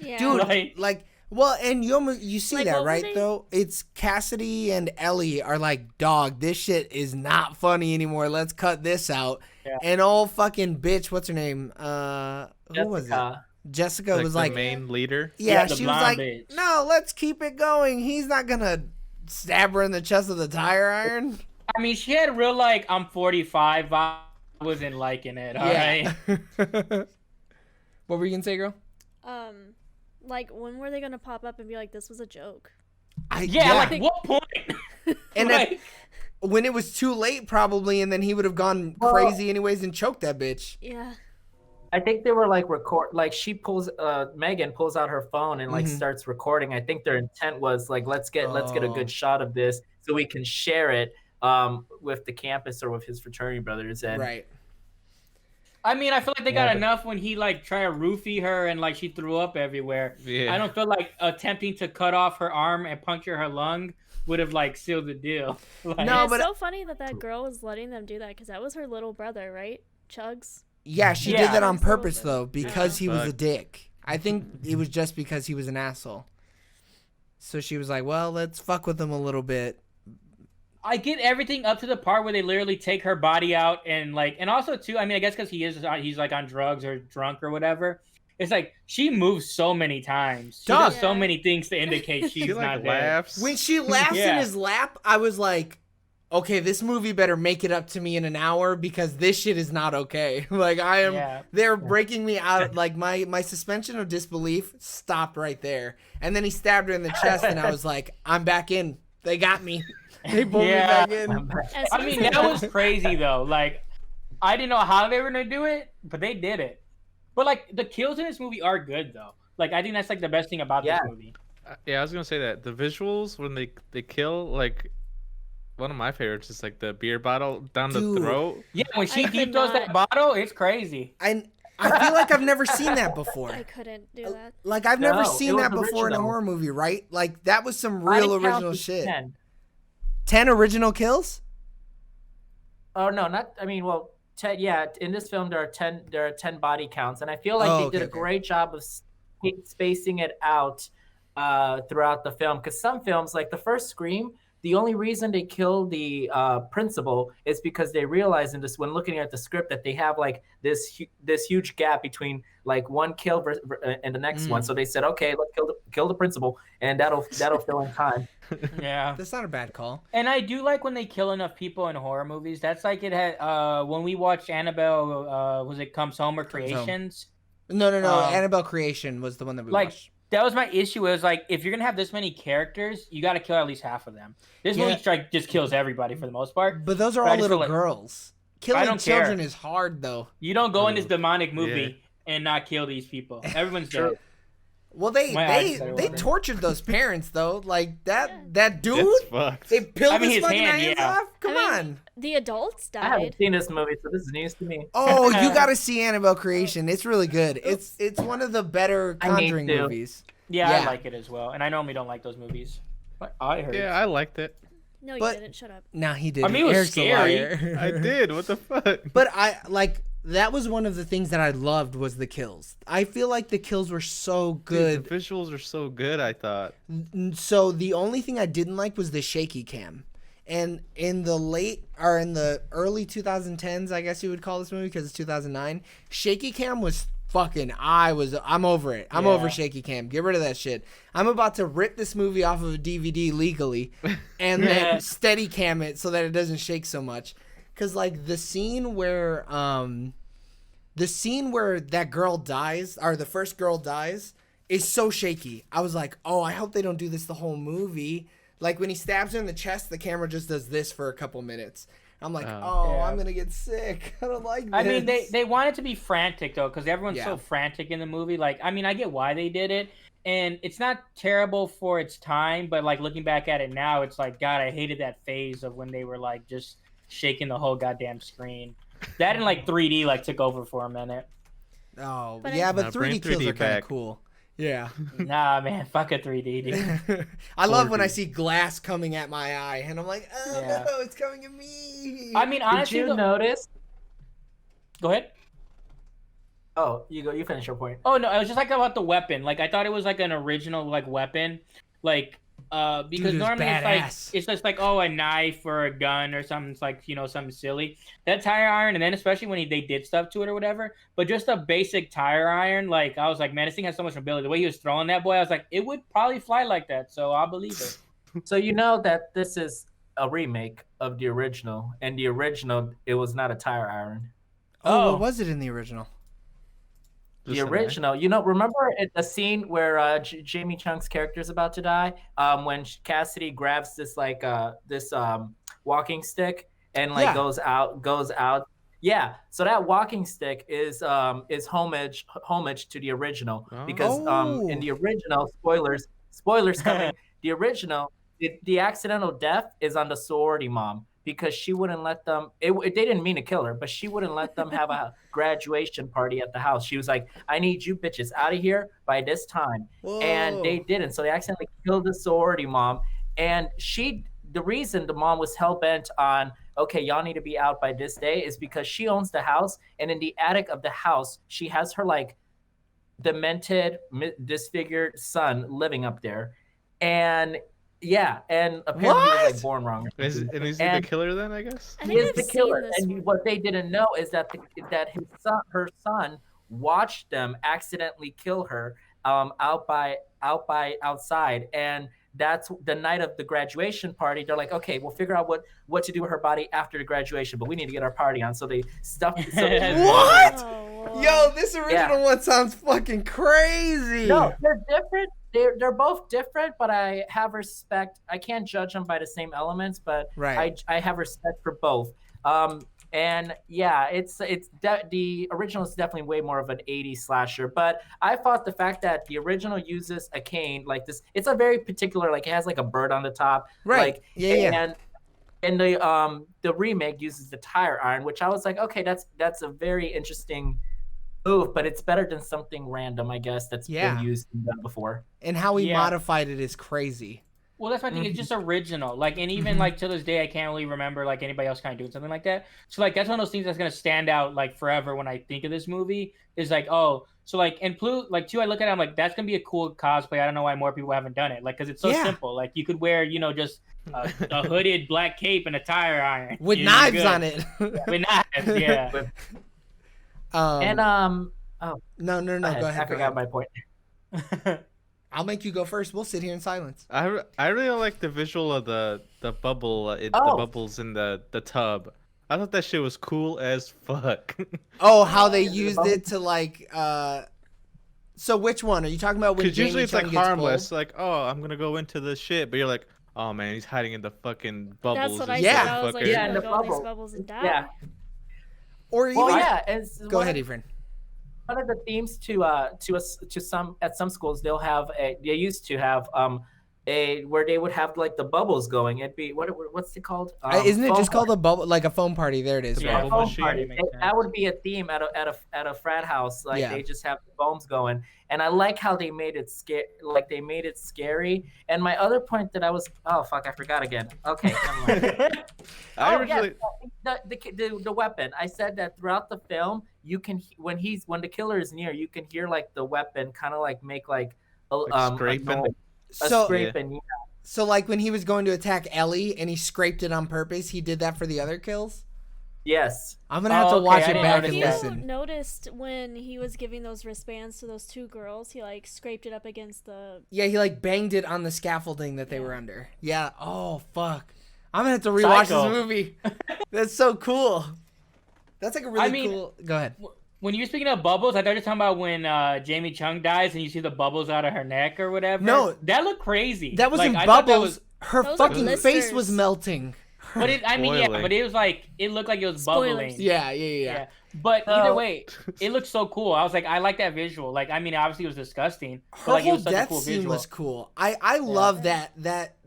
D: Yeah.
A: Dude,
C: Like-
A: well, and you see
D: Like,
A: that,
D: what were
A: right,
D: they-
A: though? It's Cassidy and Ellie are like, dog, this shit is not funny anymore. Let's cut this out.
C: Yeah.
A: And old fucking bitch, what's her name? Who was it?
B: Jessica.
A: Jessica was
E: the
A: like,
E: main leader.
A: yeah,
C: the
A: she was
C: blonde
A: like,
C: bitch.
A: no, let's keep it going. He's not gonna stab her in the chest with a tire iron.
C: I mean, she had real like I'm 45 vibe. I wasn't liking it. All right.
A: What were you gonna say, girl?
D: Like when were they gonna pop up and be like, this was a joke?
C: Yeah, like what point?
A: And
C: Like,
A: when it was too late, probably, and then he would have gone crazy anyways and choked that bitch.
D: Yeah.
B: I think they were like Megan pulls out her phone and like
A: Mhm.
B: starts recording. I think their intent was like, let's get a
A: Oh.
B: good shot of this so we can share it with the campus or with his fraternity brothers. And
A: Right.
C: I mean, I feel like they
B: Yeah,
C: got
B: but-
C: enough when he like tried to roofie her and like she threw up everywhere.
E: Yeah.
C: I don't feel like attempting to cut off her arm and puncture her lung would have like sealed the deal. Like,
A: No,
D: And
A: but-
D: it's so funny that that girl was letting them do that because that was her little brother, right? Chugs.
A: Yeah, she
C: Yeah.
A: did that on
D: Chugs' little
A: purpose
D: brother.
A: though, because he was a
E: Fuck.
A: dick. I think it was just because he was an asshole. So she was like, "Well, let's fuck with him a little bit."
C: I get everything up to the part where they literally take her body out and like, and also too, I mean, I guess because he's like on drugs or drunk or whatever. It's like she moves so many times. She
A: Dog.
C: does so many things to indicate she's
E: She
C: not
E: like
C: dead.
E: laughs.
A: When she laughs in
C: Yeah.
A: his lap, I was like, "Okay, this movie better make it up to me in an hour because this shit is not okay." Like I am,
C: Yeah.
A: they're breaking me out. Like my suspension of disbelief stopped right there, and then he stabbed her in the chest, and I was like, "I'm back in. They got me. They pulled
C: Yeah.
A: me back in."
D: As
C: I
D: soon
C: mean,
D: as
C: that was crazy though. Like, I didn't know how they were gonna do it, but they did it. But like, the kills in this movie are good though. Like, I think that's like the best thing about
B: Yeah.
C: this movie.
E: Yeah, I was gonna say that the visuals when they kill, like one of my favorites is like the beer bottle down
A: Dude.
E: the throat.
C: Yeah, when she
D: I
C: deep
D: could
C: throws that
D: not-
C: bottle, it's crazy.
A: And I feel like I've never seen that before.
D: I couldn't do that.
A: Like I've never
B: No,
A: seen
B: it was
A: that before in a
B: original.
A: horror movie, right? Like that was some
B: Body
A: real
B: count
A: original
B: is
A: shit.
B: 10.
A: 10 original kills?
B: Oh no, not. I mean, well, 10. Yeah, in this film there are 10. There are 10 body counts, and I feel like they did a
A: okay.
B: great job of spacing it out throughout the film. Because some films, like the first Scream, the only reason they kill the principal is because they realize in this, when looking at the script, that they have like this huge gap between like one kill and the next one. So they said, okay, let's kill the principal, and that'll fill in time.
C: Yeah.
A: That's not a bad call.
C: And I do like when they kill enough people in horror movies. That's like it had when we watched Annabelle, was it Comes Home or
A: Comes Home.
C: Creations?
A: No.
C: Um,
A: Annabelle Creation was the one that we
C: like
A: watched.
C: that was my issue. Is like if you're gonna have this many characters, you got to kill at least half of them. This
A: Yeah.
C: movie strike just kills everybody for the most part.
A: But those are
C: I
A: all
C: just
A: little
C: feel like-
A: girls. Killing
C: don't
A: children
C: care.
A: is hard though.
C: You don't go in this
E: Ooh,
C: demonic movie and not kill these people. Everyone's
B: True.
C: dead.
A: Well, they
C: My eyes are
A: they
C: watering.
A: tortured those parents though. Like that dude,
E: That's fucked.
A: they peeled
C: I mean,
A: his
C: his
A: fucking
C: hand,
A: hands
C: yeah.
A: off. Come
D: I mean,
A: on.
D: The adults
B: I haven't
D: died.
B: seen this movie, so this is news to me.
A: Oh, you gotta see Annabelle Creation. It's really good. It's one of the better
B: I need
A: Conjuring
B: to.
A: movies.
C: Yeah,
A: Yeah.
C: I like it as well. And I normally don't like those movies. But I heard.
E: Yeah, I liked it.
D: No, you
A: But-
D: didn't. Shut up.
A: Nah, he did.
C: I mean, it was
A: Eric's a
C: scary.
A: liar.
E: I did. What the fuck?
A: But I like that was one of the things that I loved was the kills. I feel like the kills were so good.
E: Dude, the visuals are so good, I thought.
A: So the only thing I didn't like was the shaky cam. And in the early 2010s, I guess you would call this movie because it's 2009, shaky cam was I'm over it. I'm over shaky cam. Get rid of that shit. I'm about to rip this movie off of a DVD legally and then steady cam it so that it doesn't shake so much. Cause like the scene where that girl dies, or the first girl dies, is so shaky. I was like, oh, I hope they don't do this the whole movie. Like when he stabs her in the chest, the camera just does this for a couple minutes. I'm like, I'm gonna get sick. I don't like this.
C: I mean, they wanted to be frantic though, because everyone's so frantic in the movie. Like, I mean, I get why they did it, and it's not terrible for its time. But like looking back at it now, it's like, God, I hated that phase of when they were like just shaking the whole goddamn screen. That and like 3D like took over for a minute.
A: Oh, but 3D kills are kind of cool. Yeah.
C: Nah, man, fuck a 3D, dude.
A: I love when I see glass coming at my eye, and I'm like, oh no, it's coming at me.
C: I mean, honestly,
B: did you notice?
C: Go ahead.
B: Oh, you go. You finish your point.
C: Oh no, I was just like about the weapon. Like I thought it was like an original like weapon, like because
A: Dude,
C: normally
A: badass.
C: it's just like a knife or a gun or something. It's like something silly. That tire iron, and then especially when they did stuff to it or whatever. But just a basic tire iron, like I was like, man, this thing has so much ability. The way he was throwing that boy, I was like, it would probably fly like that. So I'll believe it.
B: So you know that this is a remake of the original, and the original it was not a tire iron.
A: Oh, what was it in the original?
B: The original, remember the scene where Jamie Chung's character is about to die? When Cassidy grabs this walking stick and goes out. Yeah, so that walking stick is homage to the original because in the original spoilers coming. The original, the accidental death is on the sorority mom. Because she wouldn't let them. They didn't mean to kill her, but she wouldn't let them have a graduation party at the house. She was like, "I need you bitches out of here by this time," and they didn't. So they accidentally killed the sorority mom. And the reason the mom was hell bent on, okay, y'all need to be out by this day, is because she owns the house, and in the attic of the house, she has her like demented, disfigured son living up there, and. Yeah, and apparently he was like born wrong.
E: Is he the killer then? I guess
B: he is the killer. And what they didn't know is that her son watched them accidentally kill her outside, and that's the night of the graduation party. They're like, okay, we'll figure out what to do with her body after the graduation, but we need to get our party on. So they stuffed.
A: What? Yo, this original one sounds fucking crazy.
B: No, they're different. They're both different, but I have respect. I can't judge them by the same elements, but I have respect for both. And yeah, the original is definitely way more of an 80s slasher. But I thought the fact that the original uses a cane like this, it's a very particular, like it has like a bird on the top,
A: right?
B: And the remake uses the tire iron, which I was like, okay, that's a very interesting move, but it's better than something random, I guess, that's been used and done before.
A: And how he modified it is crazy.
C: Well, that's my thing. It's just original. Like, and even like to this day, I can't really remember like anybody else kind of doing something like that. So like that's one of those things that's gonna stand out like forever when I think of this movie. Is like, oh, so like and like too, I look at it, I'm like, that's gonna be a cool cosplay. I don't know why more people haven't done it. Like, because it's so simple. Like you could wear, just a hooded black cape and a tire iron
A: with knives on it.
C: With knives, yeah.
B: No.
A: Go ahead.
B: I forgot my point.
A: I'll make you go first. We'll sit here in silence.
E: I really like the visual of the bubble, the bubbles in the tub. I thought that shit was cool as fuck.
A: Oh, how they used it to like. So which one are you talking about?
E: Because usually it's like harmless, like I'm gonna go into the shit, but you're like, oh man, he's hiding in the fucking bubbles.
D: That's what I said. I was like,
B: in the
D: bubbles and die.
B: Yeah.
A: Or even go ahead, Efrain.
B: One of the themes to some schools they used to have where they would have like the bubbles going. It'd be what's it called?
A: Isn't it
B: Foam
A: just called
B: party.
A: a bubble, like a foam party? There it is.
E: The
B: Yeah,
E: bubble
B: foam
E: machine?
B: party.
C: Makes sense.
B: That would be a theme at a frat house. Like
A: Yeah.
B: they just have the foams going, and I like how they made it like they made it scary. And my other point that I forgot again. Okay, never mind.
E: I
B: Oh,
E: originally
B: yes, the weapon. I said that throughout the film, you can when the killer is near, you can hear like the weapon kind of like make like a
E: scraping.
B: noise, a
A: So
B: scraping. Yeah.
A: so like when he was going to attack Ellie and he scraped it on purpose, he did that for the other kills.
B: Yes.
A: I'm gonna have to
C: okay,
A: watch
C: I
A: it
C: didn't
A: back
C: notice
A: and
D: You
C: that.
A: listen.
D: noticed when he was giving those wristbands to those two girls, he like scraped it up against the.
A: Yeah, he like banged it on the scaffolding that they were under. Yeah. Oh fuck. I'm gonna have to rewatch
C: Psycho.
A: this movie. That's so cool. That's like a really cool. Go ahead.
C: When you're speaking of bubbles, I thought you were talking about when Jamie Chung dies and you see the bubbles out of her neck or whatever.
A: No.
C: That looked crazy.
A: That wasn't
C: I thought that
A: bubbles. Her
D: Those are
A: fucking face
D: blisters.
A: was melting.
C: But
E: Boiling.
C: but it was like it looked like it was
D: Spoilers.
C: bubbling.
A: Yeah.
C: But
B: So-
C: either way, it looked so cool. I was like, I like that visual. Like, I mean, obviously it was disgusting, but
A: Her
C: like it
A: whole
C: was such a
A: death
C: cool
A: scene
C: visual.
A: was cool. I love that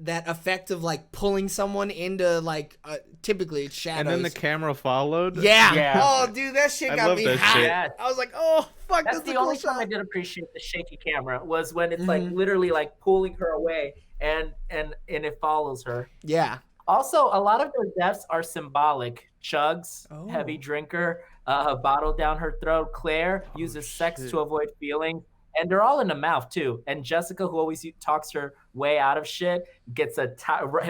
A: effect of like pulling someone into like typically it's shadows.
E: and then the camera followed.
A: yeah.
C: Yeah.
A: Oh, dude, that shit
E: I
A: got
E: love
A: me
E: that
A: hot.
E: shit.
B: Yes.
A: I was like, oh fuck,
B: That's
A: that's
B: the
A: a cool
B: only time I
A: shot.
B: did appreciate the shaky camera was when it's like
A: Mhm.
B: literally like pulling her away and it follows her.
A: Yeah.
B: Also, a lot of their deaths are symbolic. Chugs,
A: Oh.
B: heavy drinker, bottle down her throat. Claire uses sex
E: shit.
B: to avoid feelings. And they're all in the mouth too. And Jessica, who always talks her way out of shit, gets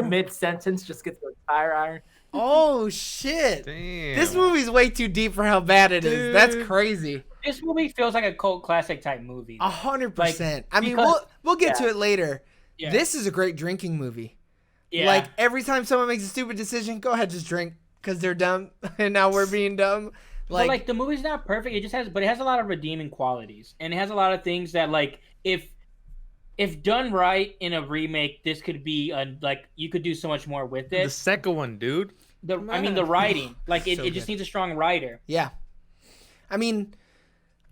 B: mid sentence, just gets a tire iron.
A: Oh shit.
E: Damn.
A: This movie's way too deep for how bad it is. That's
E: Dude.
A: crazy.
C: This movie feels like a cult classic type movie.
A: 100%. I mean,
C: because-
A: we'll get to it later.
C: Yeah.
A: This is a great drinking movie.
C: Yeah.
A: Like every time someone makes a stupid decision, go ahead, just drink because they're dumb, and now we're being dumb.
C: But like the movie's not perfect. It has a lot of redeeming qualities, and it has a lot of things that like if done right in a remake, this could be like you could do so much more with
E: the
C: it.
E: second one, dude.
C: The writing, like it
A: So
C: just
A: good.
C: needs a strong writer.
A: Yeah. I mean,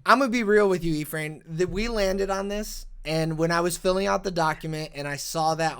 A: I'm gonna be real with you, Efrain. That we landed on this, and when I was filling out the document and I saw that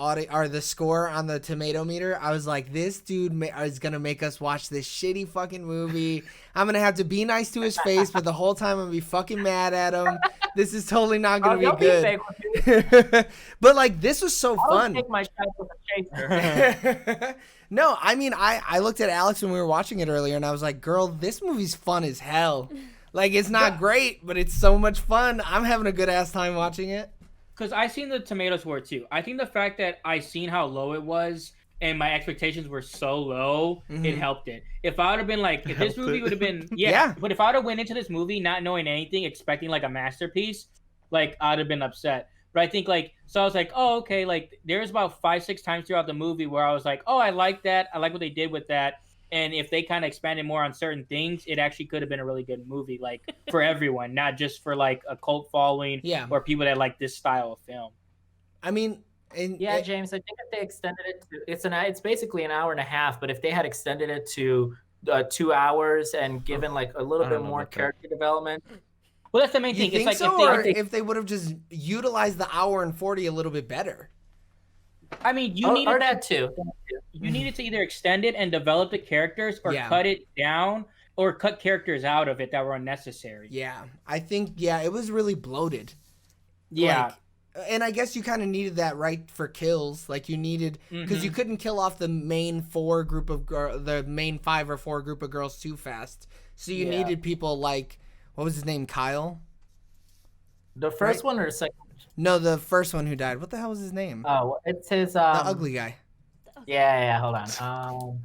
A: the score on the tomato meter, I was like, "This dude is gonna make us watch this shitty fucking movie. I'm gonna have to be nice to his face, but the whole time I'm gonna be fucking mad at him. This is totally not gonna
B: Don't
A: be
B: be fake with me.
A: But like, this was so
B: I'll
A: fun.
B: take my shot with a chaser.
A: No, I mean, I looked at Alex when we were watching it earlier, and I was like, "Girl, this movie's fun as hell. Like, it's not great, but it's so much fun. I'm having a good ass time watching it."
C: Because I seen the tomato score too. I think the fact that I seen how low it was and my expectations were so low, it helped it. If I would have been like, if this
E: Helped
C: movie
E: it.
C: would have been,
A: Yeah.
C: But if I would have went into this movie not knowing anything, expecting like a masterpiece, like I'd have been upset. But I think like, so I was like, oh, okay. Like there's about 5-6 times throughout the movie where I was like, oh, I like that. I like what they did with that. And if they kind of expanded more on certain things, it actually could have been a really good movie, like for everyone, not just for like a cult following
A: Yeah.
C: or people that like this style of film.
A: I mean, and
B: Yeah, James. I think if they extended it to it's basically an hour and a half, but if they had extended it to 2 hours and given like a little
E: I
B: bit
E: don't know
B: more
E: about that.
B: character development,
C: Well, that's the main
A: you
C: thing.
A: think
C: It's like
A: so, or
C: if
A: if they would have just utilized the hour and 40 a little bit better?
C: I mean, you
B: or
C: needed
B: that too.
C: you needed to either extend it and develop the characters, or
A: Yeah.
C: cut it down, or cut characters out of it that were unnecessary.
A: Yeah, I think it was really bloated.
C: Yeah.
A: Like, and I guess you kind of needed that right for kills. Like you needed because you couldn't kill off the main the main 5 or 4 group of girls too fast. So you
B: Yeah.
A: needed people like what was his name, Kyle?
B: The first one or the second?
A: No, the first one who died. What the hell was his name?
B: Oh, it's his.
A: The ugly guy.
B: Yeah. Hold on.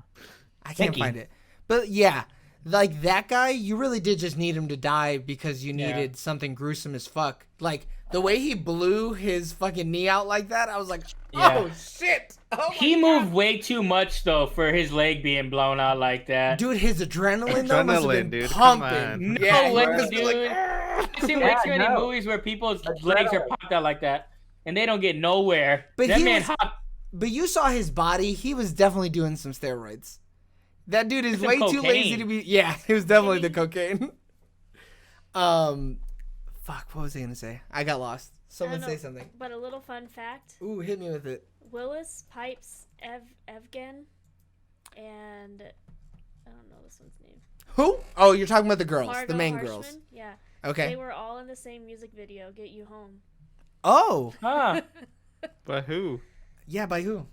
A: I can't
B: Mickey.
A: find it. But yeah, like that guy, you really did just need him to die because you
C: Yeah.
A: needed something gruesome as fuck. Like the way he blew his fucking knee out like that, I was like,
C: Yeah.
A: oh shit. Oh my
C: He
A: God.
C: moved way too much though for his leg being blown out like that.
A: Dude, his adrenaline though must have
E: Adrenaline,
A: been
E: dude, come
A: pumping.
E: on.
C: No
A: Yeah, he
C: way,
A: must be like,
C: dude.
A: "Argh."
C: I've seen way
B: Yeah,
C: too many
B: no.
C: movies where people's
B: Adrenaline.
C: legs are popped out like that, and they don't get nowhere.
A: But
C: that
A: he
C: man
A: was-
C: hopped.
A: But you saw his body. He was definitely doing some steroids. That dude is
C: Some
A: way too lazy
C: cocaine.
A: to be. Yeah, it was definitely the cocaine. Fuck, what was I gonna say? I got lost. Someone
D: I
A: say
D: don't know,
A: something.
D: But a little fun fact:
A: Ooh, hit me with it.
D: Willis pipes Evgen, and I don't know this one's name.
A: Who? Oh, you're talking about the girls,
D: Margot
A: the main
D: Harshman?
A: girls.
D: Yeah.
A: Okay.
D: They were all in the same music video, "Get You Home."
A: Oh,
C: Huh.
E: But who?
A: yeah. By who?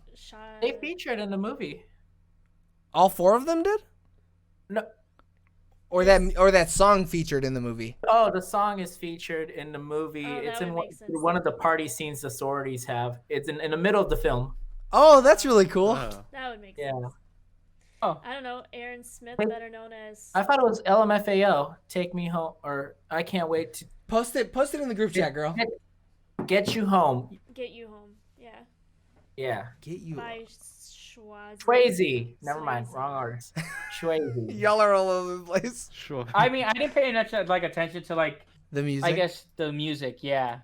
B: They featured in the movie.
A: All 4 of them did?
B: No.
A: Or that song featured in the movie?
B: Oh, the song is featured in the movie.
D: Oh,
B: It's
D: that
B: in
D: would make sense.
B: one of the party scenes the sororities have. It's in the middle of the film.
A: Oh, that's really cool.
E: Oh.
D: That would make
B: Yeah.
D: sense.
C: Oh.
D: I don't know. Aaron Smith,
B: Wait.
D: better known as.
B: I thought it was LMFAO. Take me home, or I can't wait to
A: Post it in the group chat, girl.
B: get you home.
D: Get You Home. Yeah.
B: Yeah.
A: Get you.
D: By Schwazi.
B: Swayze. Never mind.
D: Swayze.
B: Wrong artist. Swayze.
A: Y'all are all over the place.
E: Sure.
C: I mean, I didn't pay enough attention to like
A: The music.
C: I guess the music. Yeah.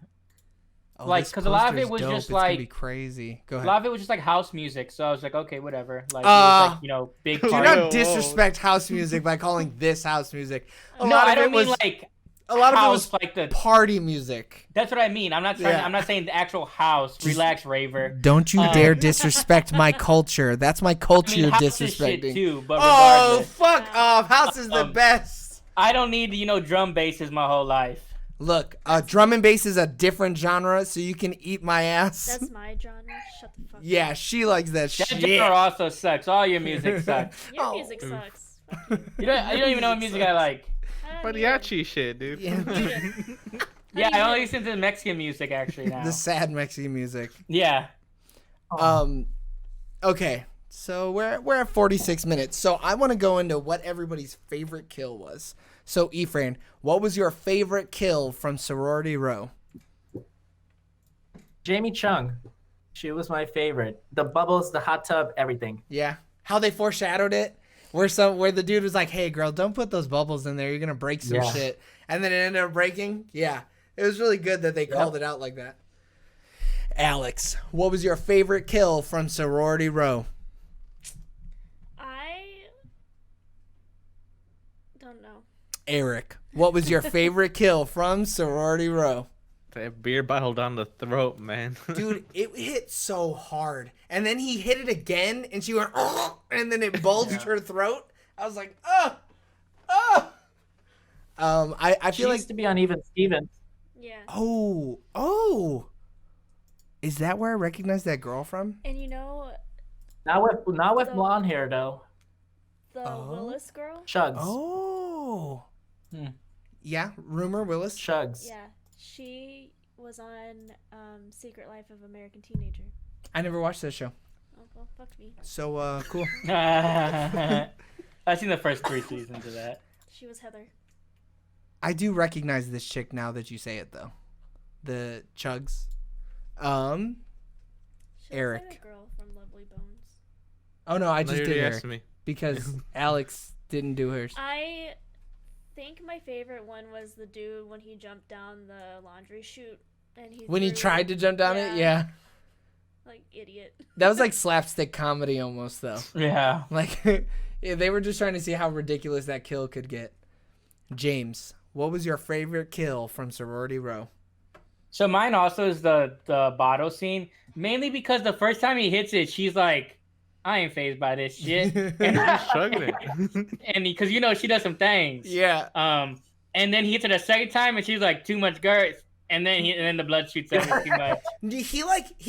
A: Oh,
C: like,
A: this
C: 'cause a lot of it
A: poster's
C: was
A: dope.
C: just
A: It's gonna
C: like-
A: be crazy. Go
C: A
A: ahead.
C: lot of it was just like house music, so I was like, okay, whatever. Like, it was like, you know, big
A: Do
C: party.
A: not
E: Whoa.
A: disrespect house music by calling this house music. A
C: No,
A: lot
C: I
A: of
C: don't
A: it
C: mean
A: was
C: like
A: a lot of it was
C: house, like the.
A: party music.
C: That's what I mean. I'm not trying.
A: Yeah.
C: I'm not saying the actual house. Relax, raver.
A: Don't you
C: Um,
A: dare disrespect my culture. That's my
C: I
A: culture
C: mean,
A: you're
C: house is shit
A: disrespecting.
C: too, but
A: Oh,
C: regardless,
A: fuck off. House is the
C: Um,
A: best.
C: I don't need drum basses my whole life.
A: Look, drum and bass is a different genre, so you can eat my ass.
D: That's my genre. Shut the fuck
A: Yeah, she likes that
C: That
A: shit.
C: genre also sucks. All your music sucks.
D: up. Your
A: Oh.
D: music sucks.
C: You don't even know what music I like.
D: I don't either.
E: Mariachi shit, dude.
A: Yeah.
C: Yeah, I only listen to Mexican music actually now.
A: The sad Mexican music.
C: Yeah.
A: Okay, so we're at 46 minutes. So I want to go into what everybody's favorite kill was. So Efrain, what was your favorite kill from Sorority Row?
B: Jamie Chung. She was my favorite. The bubbles, the hot tub, everything.
A: Yeah, how they foreshadowed it, where the dude was like, "Hey, girl, don't put those bubbles in there. You're gonna break some
B: Yeah.
A: shit," and then it ended up breaking. Yeah, it was really good that they called it out like that. Alex, what was your favorite kill from Sorority Row?
D: I don't know.
A: Eric, what was your favorite kill from Sorority Row?
E: That beer bottle down the throat, man.
A: Dude, it hit so hard. And then he hit it again, and she went, "Oh," and then it bulged her throat. I was like, oh, oh. I
B: She
A: feel like,
B: used to be on Even Stevens.
D: Yeah.
A: oh. Is that where I recognize that girl from?
D: And you know
B: Not with
D: So-
B: blonde hair though.
D: the
A: Oh.
D: Willis girl?
B: Chugs.
A: Oh. Yeah, Rumor Willis.
B: Chugs.
D: Yeah. She was on Secret Life of American Teenager.
A: I never watched that show.
D: Oh, well, fuck me.
A: So, cool.
C: I've seen the first 3 seasons of that.
D: She was Heather.
A: I do recognize this chick now that you say it, though. The Chugs.
D: She was
A: Eric.
D: that girl from Lovely Bones.
A: Oh, no, I
E: No,
A: just
E: you
A: did
E: already
A: her.
E: asked me.
A: Because Alex didn't do hers.
D: I think my favorite one was the dude when he jumped down the laundry chute and
A: When he
D: threw-
A: tried to jump down it, yeah.
D: like idiot.
A: That was like slapstick comedy almost, though.
C: Yeah.
A: Like, yeah, they were just trying to see how ridiculous that kill could get. James, what was your favorite kill from Sorority Row?
C: So mine also is the bottle scene, mainly because the first time he hits it, she's like, I ain't phased by this shit. And
E: Just chugging it.
C: and because she does some things.
A: Yeah.
C: And then he hits it a second time, and she's like, too much girth. And then the blood shoots out too much.
A: He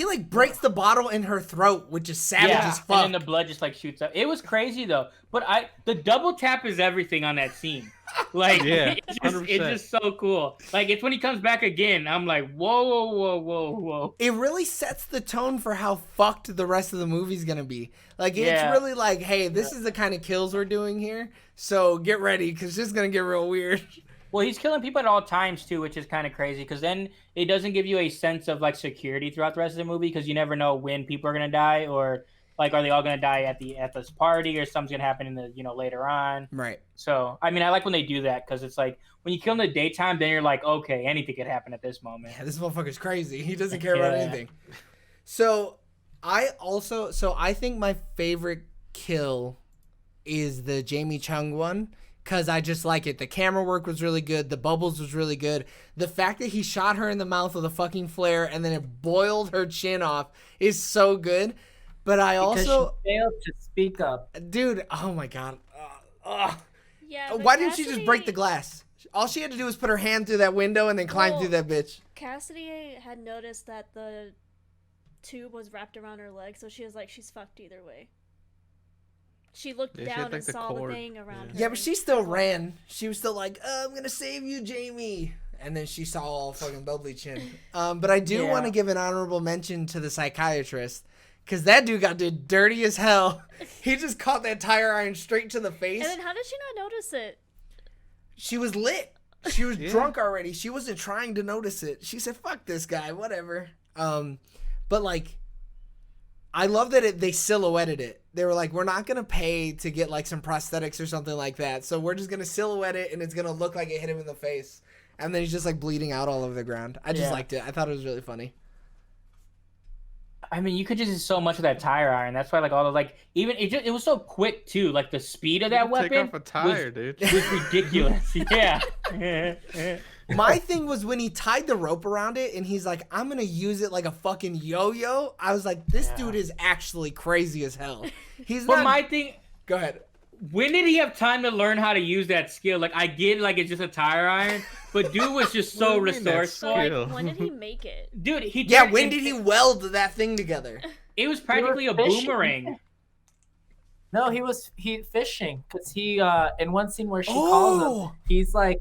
A: like breaks the bottle in her throat, which is savage as fuck.
C: And then the blood just like shoots up. It was crazy though. But the double tap is everything on that scene. Like,
E: Yeah,
C: it's
E: 100%.
C: just so cool. Like, it's when he comes back again. I'm like, whoa.
A: It really sets the tone for how fucked the rest of the movie's gonna be. Like, it's
C: Yeah.
A: really like, hey, this is the kind of kills we're doing here, so get ready, because it's just gonna get real weird.
C: Well, he's killing people at all times too, which is kind of crazy. Because then it doesn't give you a sense of like security throughout the rest of the movie, because you never know when people are gonna die, or like, are they all gonna die at this party, or something's gonna happen in the later on.
A: Right.
C: So, I mean, I like when they do that, because it's like when you kill in the daytime, then you're like, okay, anything could happen at this moment.
A: Yeah, this motherfucker's crazy. He doesn't care about
C: Yeah.
A: anything. So I think my favorite kill is the Jamie Chung one, because I just like it. The camera work was really good. The bubbles was really good. The fact that he shot her in the mouth with a fucking flare and then it boiled her chin off is so good. But I
B: Because
A: also,
B: she failed to speak up.
A: dude, oh my god.
D: Yeah. But
A: Why didn't she just break the
D: Cassidy-
A: glass? All she had to do was put her hand through that window and then climb
D: Well,
A: through that bitch.
D: Cassidy had noticed that the tube was wrapped around her leg, so she was like, she's fucked either way. She looked
E: Yeah, she had,
D: down
E: like,
D: and
E: the
D: saw
E: cord.
D: the thing around her.
A: Yeah, but she still ran. She was still like, I'm gonna save you, Jamie. And then she saw all fucking bubbly chin. But I do want to give an honorable mention to the psychiatrist. Because that dude got did dirty as hell. He just caught that tire iron straight to the face.
D: And then how did she not notice it?
A: She was lit. She was drunk already. She wasn't trying to notice it. She said, fuck this guy, whatever. But like, I love that they silhouetted it. They were like, we're not going to pay to get like some prosthetics or something like that. So we're just going to silhouette it and it's going to look like it hit him in the face. And then he's just like bleeding out all over the ground. I just liked it. I thought it was really funny.
C: I mean, you could just do so much with that tire iron. That's why, like, all the, like, even it was so quick too. Like, the speed of that weapon
E: Take off a tire, dude.
C: was ridiculous. Yeah.
A: My thing was when he tied the rope around it and he's like, I'm going to use it like a fucking yo-yo. I was like, this dude is actually crazy as hell. He's
C: But
A: not...
C: my thing,
A: Go ahead.
C: when did he have time to learn how to use that skill? Like, I get like it's just a tire iron, but dude was just so
E: What do you mean that's
D: So,
C: resourceful.
D: like, when did he make it?
C: Dude, he
A: Yeah,
C: did-
A: when did he weld that thing together?
C: It was practically a
B: fishing.
C: boomerang.
B: No, he fishing because he in one scene where she calls him, he's like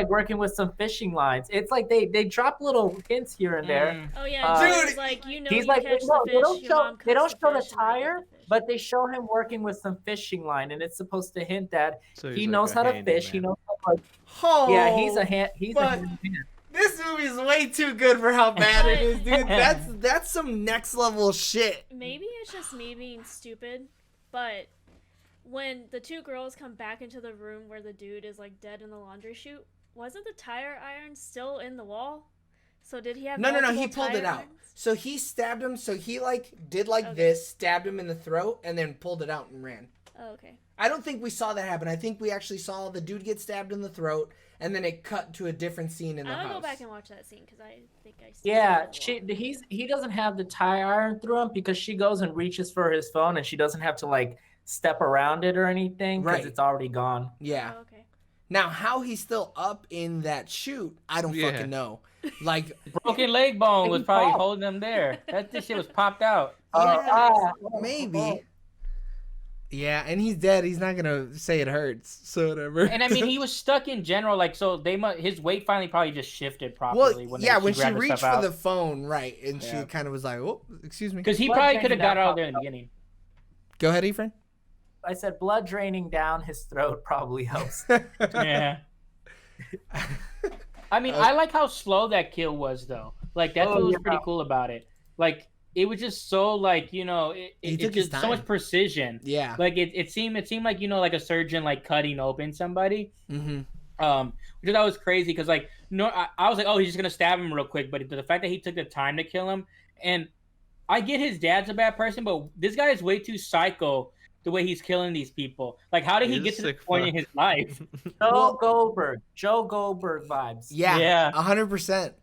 B: working with some fishing lines. It's like they drop little hints here and there.
D: Oh yeah,
A: Dude,
D: he's like, you know,
B: He's
D: you
B: like,
D: catch
B: no,
D: the
B: they don't
D: fish, your mom
B: they don't
D: cooks
B: show the
D: fish, and I eat
B: tire,
D: the fish.
B: but they show him working with some fishing line, and it's supposed to hint that
E: So
B: he
E: he's
B: knows
E: like
B: how
E: a
B: to fish. He
E: handyman.
B: knows how to,
A: Oh,
B: yeah, he's a hand. He's a
A: but-
B: handyman.
A: This movie's way too good for how bad it is, dude. That's some next level shit.
D: Maybe it's just me being stupid, but when the two girls come back into the room where the dude is like dead in the laundry chute, wasn't the tire iron still in the wall? So did he have
A: No. He
D: multiple
A: pulled it
D: tire
A: out.
D: irons?
A: So he stabbed him. So he like did like this, stabbed him in the throat, and then pulled it out and ran.
D: Oh, okay.
A: I don't think we saw that happen. I think we actually saw the dude get stabbed in the throat, and then it cut to a different scene in the
D: I'm
A: house.
D: gonna go back and watch that scene because I think I. still
B: Yeah,
D: saw it in the wall.
B: he doesn't have the tire iron through him because she goes and reaches for his phone and she doesn't have to like step around it or anything because
A: Right.
B: it's already gone.
A: Yeah.
D: Oh, okay.
A: Now, how he's still up in that chute, I don't
E: Yeah.
A: fucking know. Like,
C: Broken leg bone was probably
B: popped.
C: holding him there. This shit was popped out.
A: maybe. Yeah, and he's dead. He's not gonna say it hurts. So whatever.
C: And I mean, he was stuck in general. Like, so his weight finally probably just shifted
A: well,
C: properly.
A: when she
C: grabbed the
A: reached
C: stuff
A: for
C: out.
A: the phone, right, and she
C: Yeah.
A: kind of was like, "Oh, excuse me."
C: Because he
B: Blood
C: probably
B: drain
C: could have
B: down
C: got out there in the
B: popped
C: beginning.
A: Go ahead, Efrain.
B: I said blood draining down his throat probably helps.
C: Yeah. I mean, I like how slow that kill was, though. Like, that's what was pretty cool about it. Like, it was just so, like, you know,
A: He
C: it
A: took his
C: just so much
A: time.
C: precision.
A: Yeah.
C: Like, it seemed like, you know, like a surgeon, like, cutting open somebody.
A: Mm-hmm.
C: Which I thought was crazy because, like, no, I was like, oh, he's just gonna stab him real quick. But the fact that he took the time to kill him, and I get his dad's a bad person, but this guy is way too psycho the way he's killing these people. Like, how did he
E: He's
C: get
E: a
C: to this
E: sick
C: point
E: fuck.
C: in his life?
B: Joe Goldberg vibes.
A: Yeah.
C: Yeah.
A: 100%.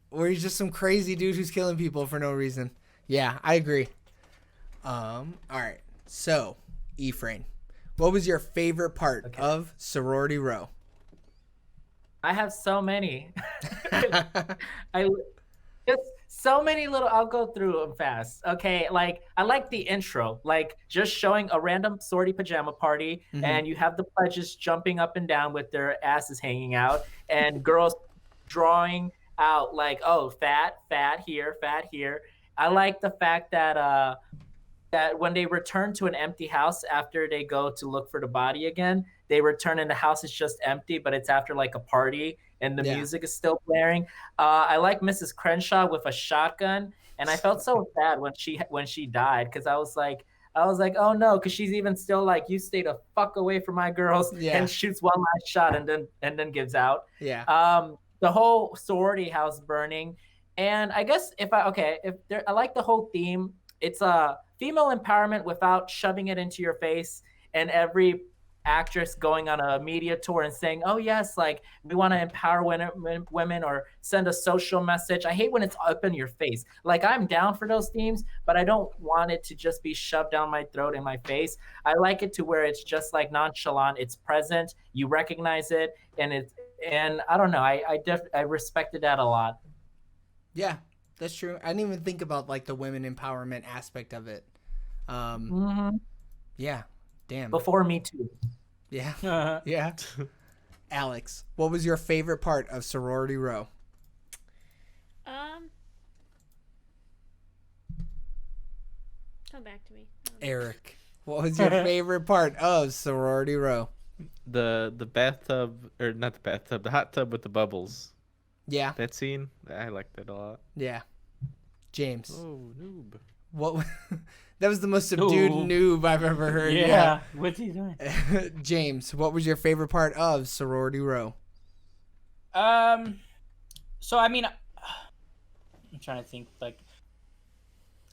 A: Where he's just some crazy dude who's killing people for no reason. Yeah, I agree. All right. So, Efrain, what was your favorite part of Sorority Row?
B: I have so many. I just so many little. I'll go through them fast. Okay, like I like the intro, like just showing a random sorority pajama party,
A: Mhm.
B: and you have the pledges jumping up and down with their asses hanging out, and girls drawing out like, oh, fat here, fat here. I like the fact that that when they return to an empty house after they go to look for the body again, they return and the house is just empty, but it's after like a party and the music is still blaring. I like Mrs. Crenshaw with a shotgun, and I felt so bad when she died because I was like, oh no, because she's even still like, you stay the fuck away from my girls,
A: Yeah.
B: and shoots one last shot and then gives out.
A: Yeah.
B: The whole sorority house burning, and I guess I like the whole theme. It's a female empowerment without shoving it into your face, and every actress going on a media tour and saying, oh yes, like we want to empower women or send a social message. I hate when it's up in your face. Like I'm down for those themes, but I don't want it to just be shoved down my throat in my face. I like it to where it's just like nonchalant, it's present, you recognize it, and I don't know, I respected that a lot.
A: Yeah, that's true. I didn't even think about like the women empowerment aspect of it. Yeah, damn.
B: Before Me Too.
A: Yeah, yeah. Alex, what was your favorite part of Sorority Row?
D: Come back to me.
A: Eric, what was your favorite part of Sorority Row?
E: The bathtub, or not the bathtub, the hot tub with the bubbles.
A: Yeah,
E: That scene, I liked it a lot.
A: yeah. James,
E: Oh, noob.
A: what? That was the most subdued noob I've ever heard.
C: Yeah. What's he doing?
A: James, what was your favorite part of Sorority Row?
C: So I mean, I'm trying to think. Like,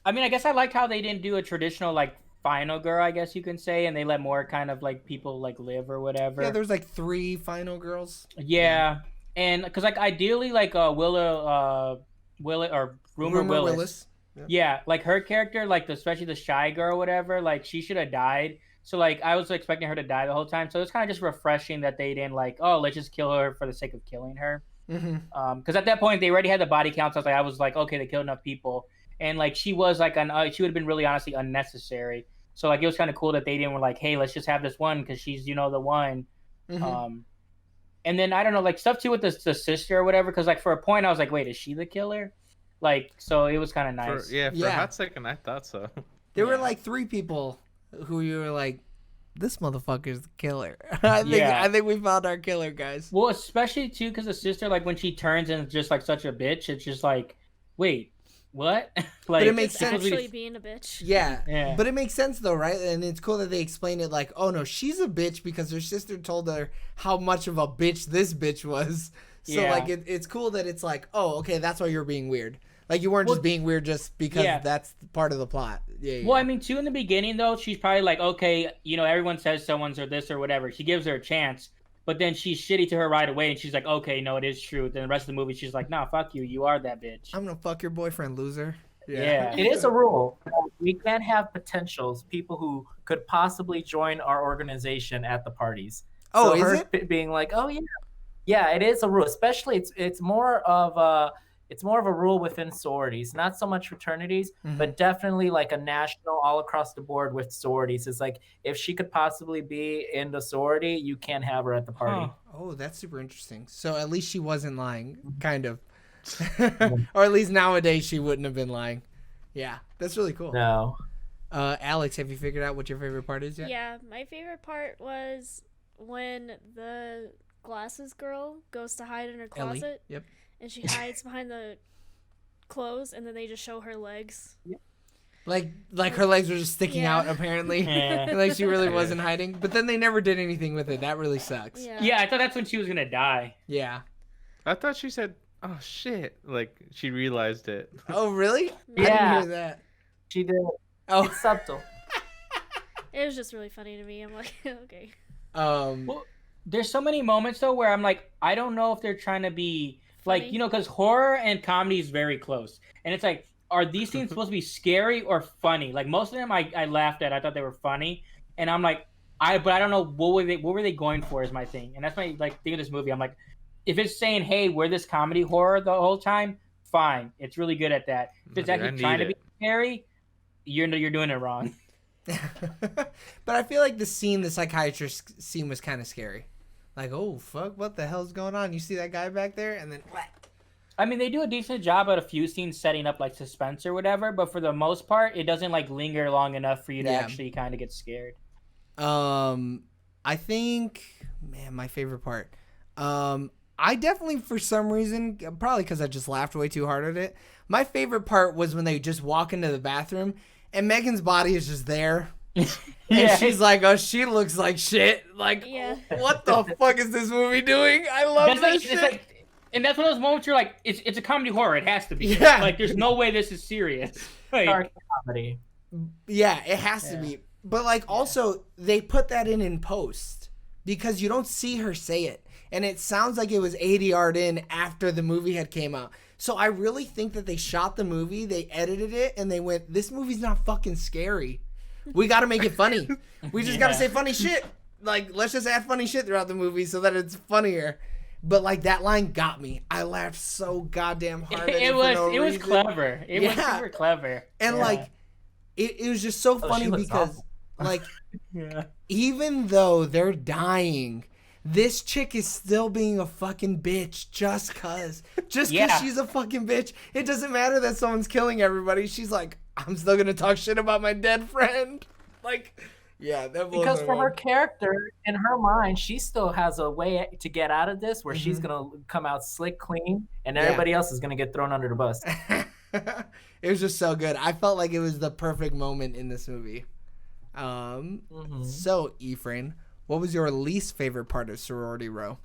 C: I mean, I guess I liked how they didn't do a traditional like final girl, I guess you can say, and they let more kind of like people like live or whatever.
A: Yeah, there's like 3 final girls.
C: Yeah, and because like ideally like Willow or Rumor Willis. Yeah, like her character, like especially the shy girl or whatever, like she should have died. So like I was expecting her to die the whole time. So it's kind of just refreshing that they didn't like, oh, let's just kill her for the sake of killing her. Because at that point they already had the body count. So I was like, okay, they killed enough people, and like she was like she would have been really honestly unnecessary. So like it was kind of cool that they didn't were like, hey, let's just have this one because she's the one. And then I don't know, like stuff too with the sister or whatever. Because like for a point I was like, wait, is she the killer? Like, so it was kind of nice.
E: For a hot second, I thought so.
A: There were like 3 people who you were like, this motherfucker's the killer. I think we found our killer, guys.
C: Well, especially too because the sister, like when she turns and just like such a bitch, it's just like, wait, what? Like,
A: but it makes sense.
D: Actually being a bitch.
A: Yeah, but it makes sense though, right? And it's cool that they explain it like, oh no, she's a bitch because her sister told her how much of a bitch this bitch was. So like it's cool that it's like, oh, okay, that's why you're being weird. Like you weren't just being weird just because that's part of the plot. Yeah.
C: Well, I mean, too, in the beginning though, she's probably like, okay, everyone says someone's or this or whatever. She gives her a chance, but then she's shitty to her right away, and she's like, okay, no, it is true. Then the rest of the movie, she's like, nah, fuck you, you are that bitch.
A: I'm gonna fuck your boyfriend, loser.
C: Yeah.
B: It is a rule. We can't have potentials, people who could possibly join our organization at the parties.
A: Oh,
B: so
A: is
B: it being like, oh yeah, yeah, it is a rule. Especially, it's more of a rule within sororities, not so much fraternities, but definitely like a national, all across the board with sororities. It's like if she could possibly be in the sorority, you can't have her at the party.
A: Oh, that's super interesting. So at least she wasn't lying, kind of. Or at least nowadays she wouldn't have been lying. Yeah, that's really cool.
B: No.
A: Alex, have you figured out what your favorite part is yet?
D: Yeah, my favorite part was when the glasses girl goes to hide in her closet.
A: Ellie. Yep.
D: And she hides behind the clothes, and then they just show her legs.
A: Like her legs were just sticking out, apparently. Like she really wasn't hiding. But then they never did anything with it. That really sucks.
C: Yeah, I thought that's when she was gonna die.
A: Yeah.
E: I thought she said, oh shit, like she realized it.
A: Oh, really?
B: Yeah.
A: I didn't hear that.
B: She did.
A: Oh.
B: It's subtle.
D: It was just really funny to me. I'm like, okay.
C: Well, there's so many moments though where I'm like, I don't know if they're trying to be like, because horror and comedy is very close, and it's like, are these scenes supposed to be scary or funny? Like most of them, I laughed at. I thought they were funny, and I'm like, but I don't know what were they going for is my thing, and that's my like thing of this movie. I'm like, if it's saying, hey, we're this comedy horror the whole time, fine, it's really good at that. If it's actually trying to be scary, you're doing it wrong.
A: But I feel like the psychiatrist scene was kind of scary. Like, oh, fuck, what the hell's going on? You see that guy back there? And then, what?
C: I mean, they do a decent job at a few scenes setting up, like, suspense or whatever, but for the most part, it doesn't, like, linger long enough for you to actually kind of get scared.
A: I think, man, my favorite part. I definitely, for some reason, probably because I just laughed way too hard at it, my favorite part was when they just walk into the bathroom, and Megan's body is just there. And she's like, oh, she looks like shit. Like, what the fuck is this movie doing? I love this shit.
C: And that's one of those moments you're like, it's a comedy horror. It has to be. Yeah. Like, there's no way this is serious. Like,
B: dark comedy.
A: Yeah, it has to be. But, like, also, they put that in post. because you don't see her say it. And it sounds like it was ADR'd in after the movie had came out. So I really think that they shot the movie, they edited it, and they went, this movie's not fucking scary. We got to make it funny. We just got to say funny shit. Like, let's just add funny shit throughout the movie so that it's funnier. But, like, that line got me. I laughed so goddamn hard at it for no
C: It was
A: reason.
C: clever. It was super clever.
A: And, like, it was just so funny because, like, even though they're dying, this chick is still being a fucking bitch just cause. Just cause she's a fucking bitch. It doesn't matter that someone's killing everybody. She's like, I'm still gonna talk shit about my dead friend. Like, yeah, that blows
B: because
A: my
B: for her
A: mind.
B: character, in her mind, she still has a way to get out of this where she's gonna come out slick clean, and everybody else is gonna get thrown under the bus.
A: It was just so good. I felt like it was the perfect moment in this movie. So, Efrain, what was your least favorite part of Sorority Row?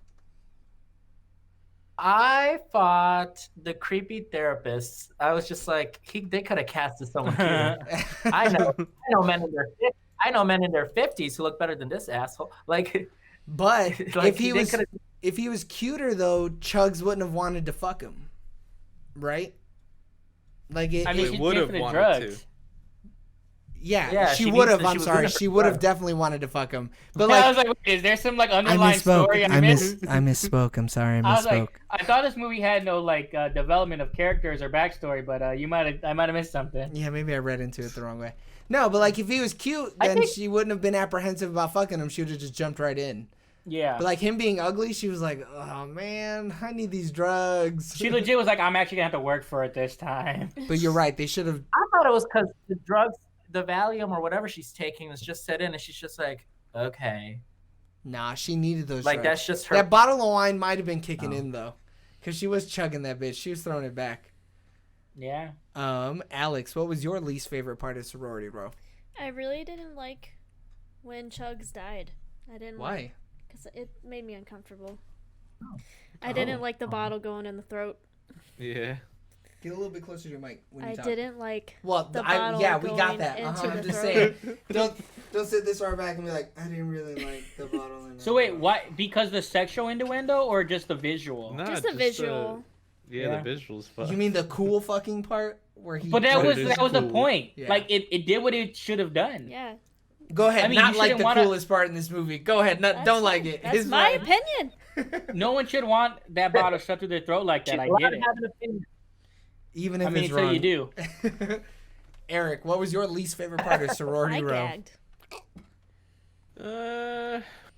B: I thought the creepy therapist. I was just like, they could have casted someone cuter. I know men in their 50s who look better than this asshole. Like,
A: But
B: like,
A: if he was cuter though, Chugs wouldn't have wanted to fuck him, right? Like
C: I mean,
E: It
C: she's
E: would
C: paying
E: have
C: for the
E: wanted
C: drugs.
E: to.
A: Yeah, she
B: she
A: would
B: needs
A: have.
B: to-
A: I'm
B: she was
A: sorry,
B: looking for
A: she would have
B: drugs.
A: definitely wanted to fuck him. But
C: I
A: like,
C: was like, wait, is there some like underlying story I missed?
A: I misspoke. I'm sorry, I
C: I was like, I thought this movie had no like development of characters or backstory, but I might have missed something.
A: Yeah, maybe I read into it the wrong way. No, but like if he was cute,
B: I
A: then
B: think-
A: she wouldn't have been apprehensive about fucking him. She would have just jumped right in.
C: Yeah.
A: But like him being ugly, she was like, "Oh man, I need these drugs."
C: She legit was like, I'm actually gonna have to work for it this time.
A: But you're right. They should have.
B: I thought it was because the drugs, the Valium or whatever she's taking was just set in, and she's just like, okay.
A: Nah, she needed those.
B: Like,
A: drugs.
B: that's just her.
A: That bottle of wine might have been kicking
B: Oh.
A: in though, because she was chugging that bitch. She was throwing it back.
C: Yeah.
A: Alex, what was your least favorite part of Sorority Row?
D: I really didn't like when Chugs died. I didn't.
A: Why?
D: Because it made me uncomfortable. I didn't like the bottle going in the throat.
E: Yeah.
A: Get a little bit closer to your mic when you
D: I
A: talk.
D: didn't like
A: Well,
D: the bottle
A: yeah, we got
D: going
A: that.
D: into
A: I'm
D: the
A: just
D: throat.
A: saying. Don't sit this far back and be like, I didn't really like the bottle.
C: So wait, why? Because the sexual innuendo or just the visual?
E: Nah,
D: Just the visual.
E: Yeah, the visuals. Fuck.
A: You mean the cool fucking part where he?
C: But that
E: But
C: was
E: it is
C: that was the
E: cool.
C: point.
A: Yeah.
C: Like it did what it should have done.
D: Yeah,
A: Go ahead.
C: I mean,
A: not
C: you
A: like
C: shouldn't
A: the
C: wanna-
A: coolest part in this movie. Go ahead.
D: that's
A: Don't
D: fine.
A: like it.
D: That's
A: It's
D: my
A: fine.
D: opinion.
C: No one should want that bottle shoved through their throat like that.
B: She's
C: I
B: allowed
C: get
B: to
C: it.
B: have an opinion.
A: Even if
C: I mean,
A: it's
C: until
A: wrong.
C: you do.
A: Eric, what was your least favorite part of Sorority
D: I
A: Row?
D: gagged.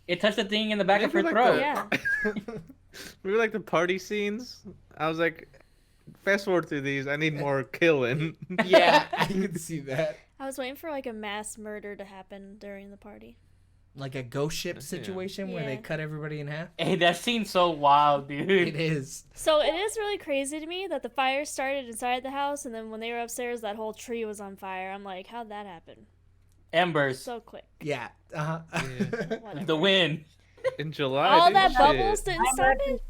C: It touched the thing in the back of her
E: Maybe
C: throat.
D: Yeah.
E: Maybe like the party scenes. I was like, fast forward through these. I need more killing.
A: Yeah, I can see that.
D: I was waiting for like a mass murder to happen during the party.
A: Like a ghost ship situation where they
D: Yeah.
A: cut everybody in half.
C: Hey, that scene's so wild, dude.
A: It is.
D: So it is really crazy to me that the fire started inside the house, and then when they were upstairs, that whole tree was on fire. I'm like, how'd that happen?
C: Embers.
D: So quick.
A: Yeah. Uh huh.
D: Whatever.
C: The wind.
E: In July.
D: All
E: dude,
D: that
E: shit.
D: bubbles didn't stop it.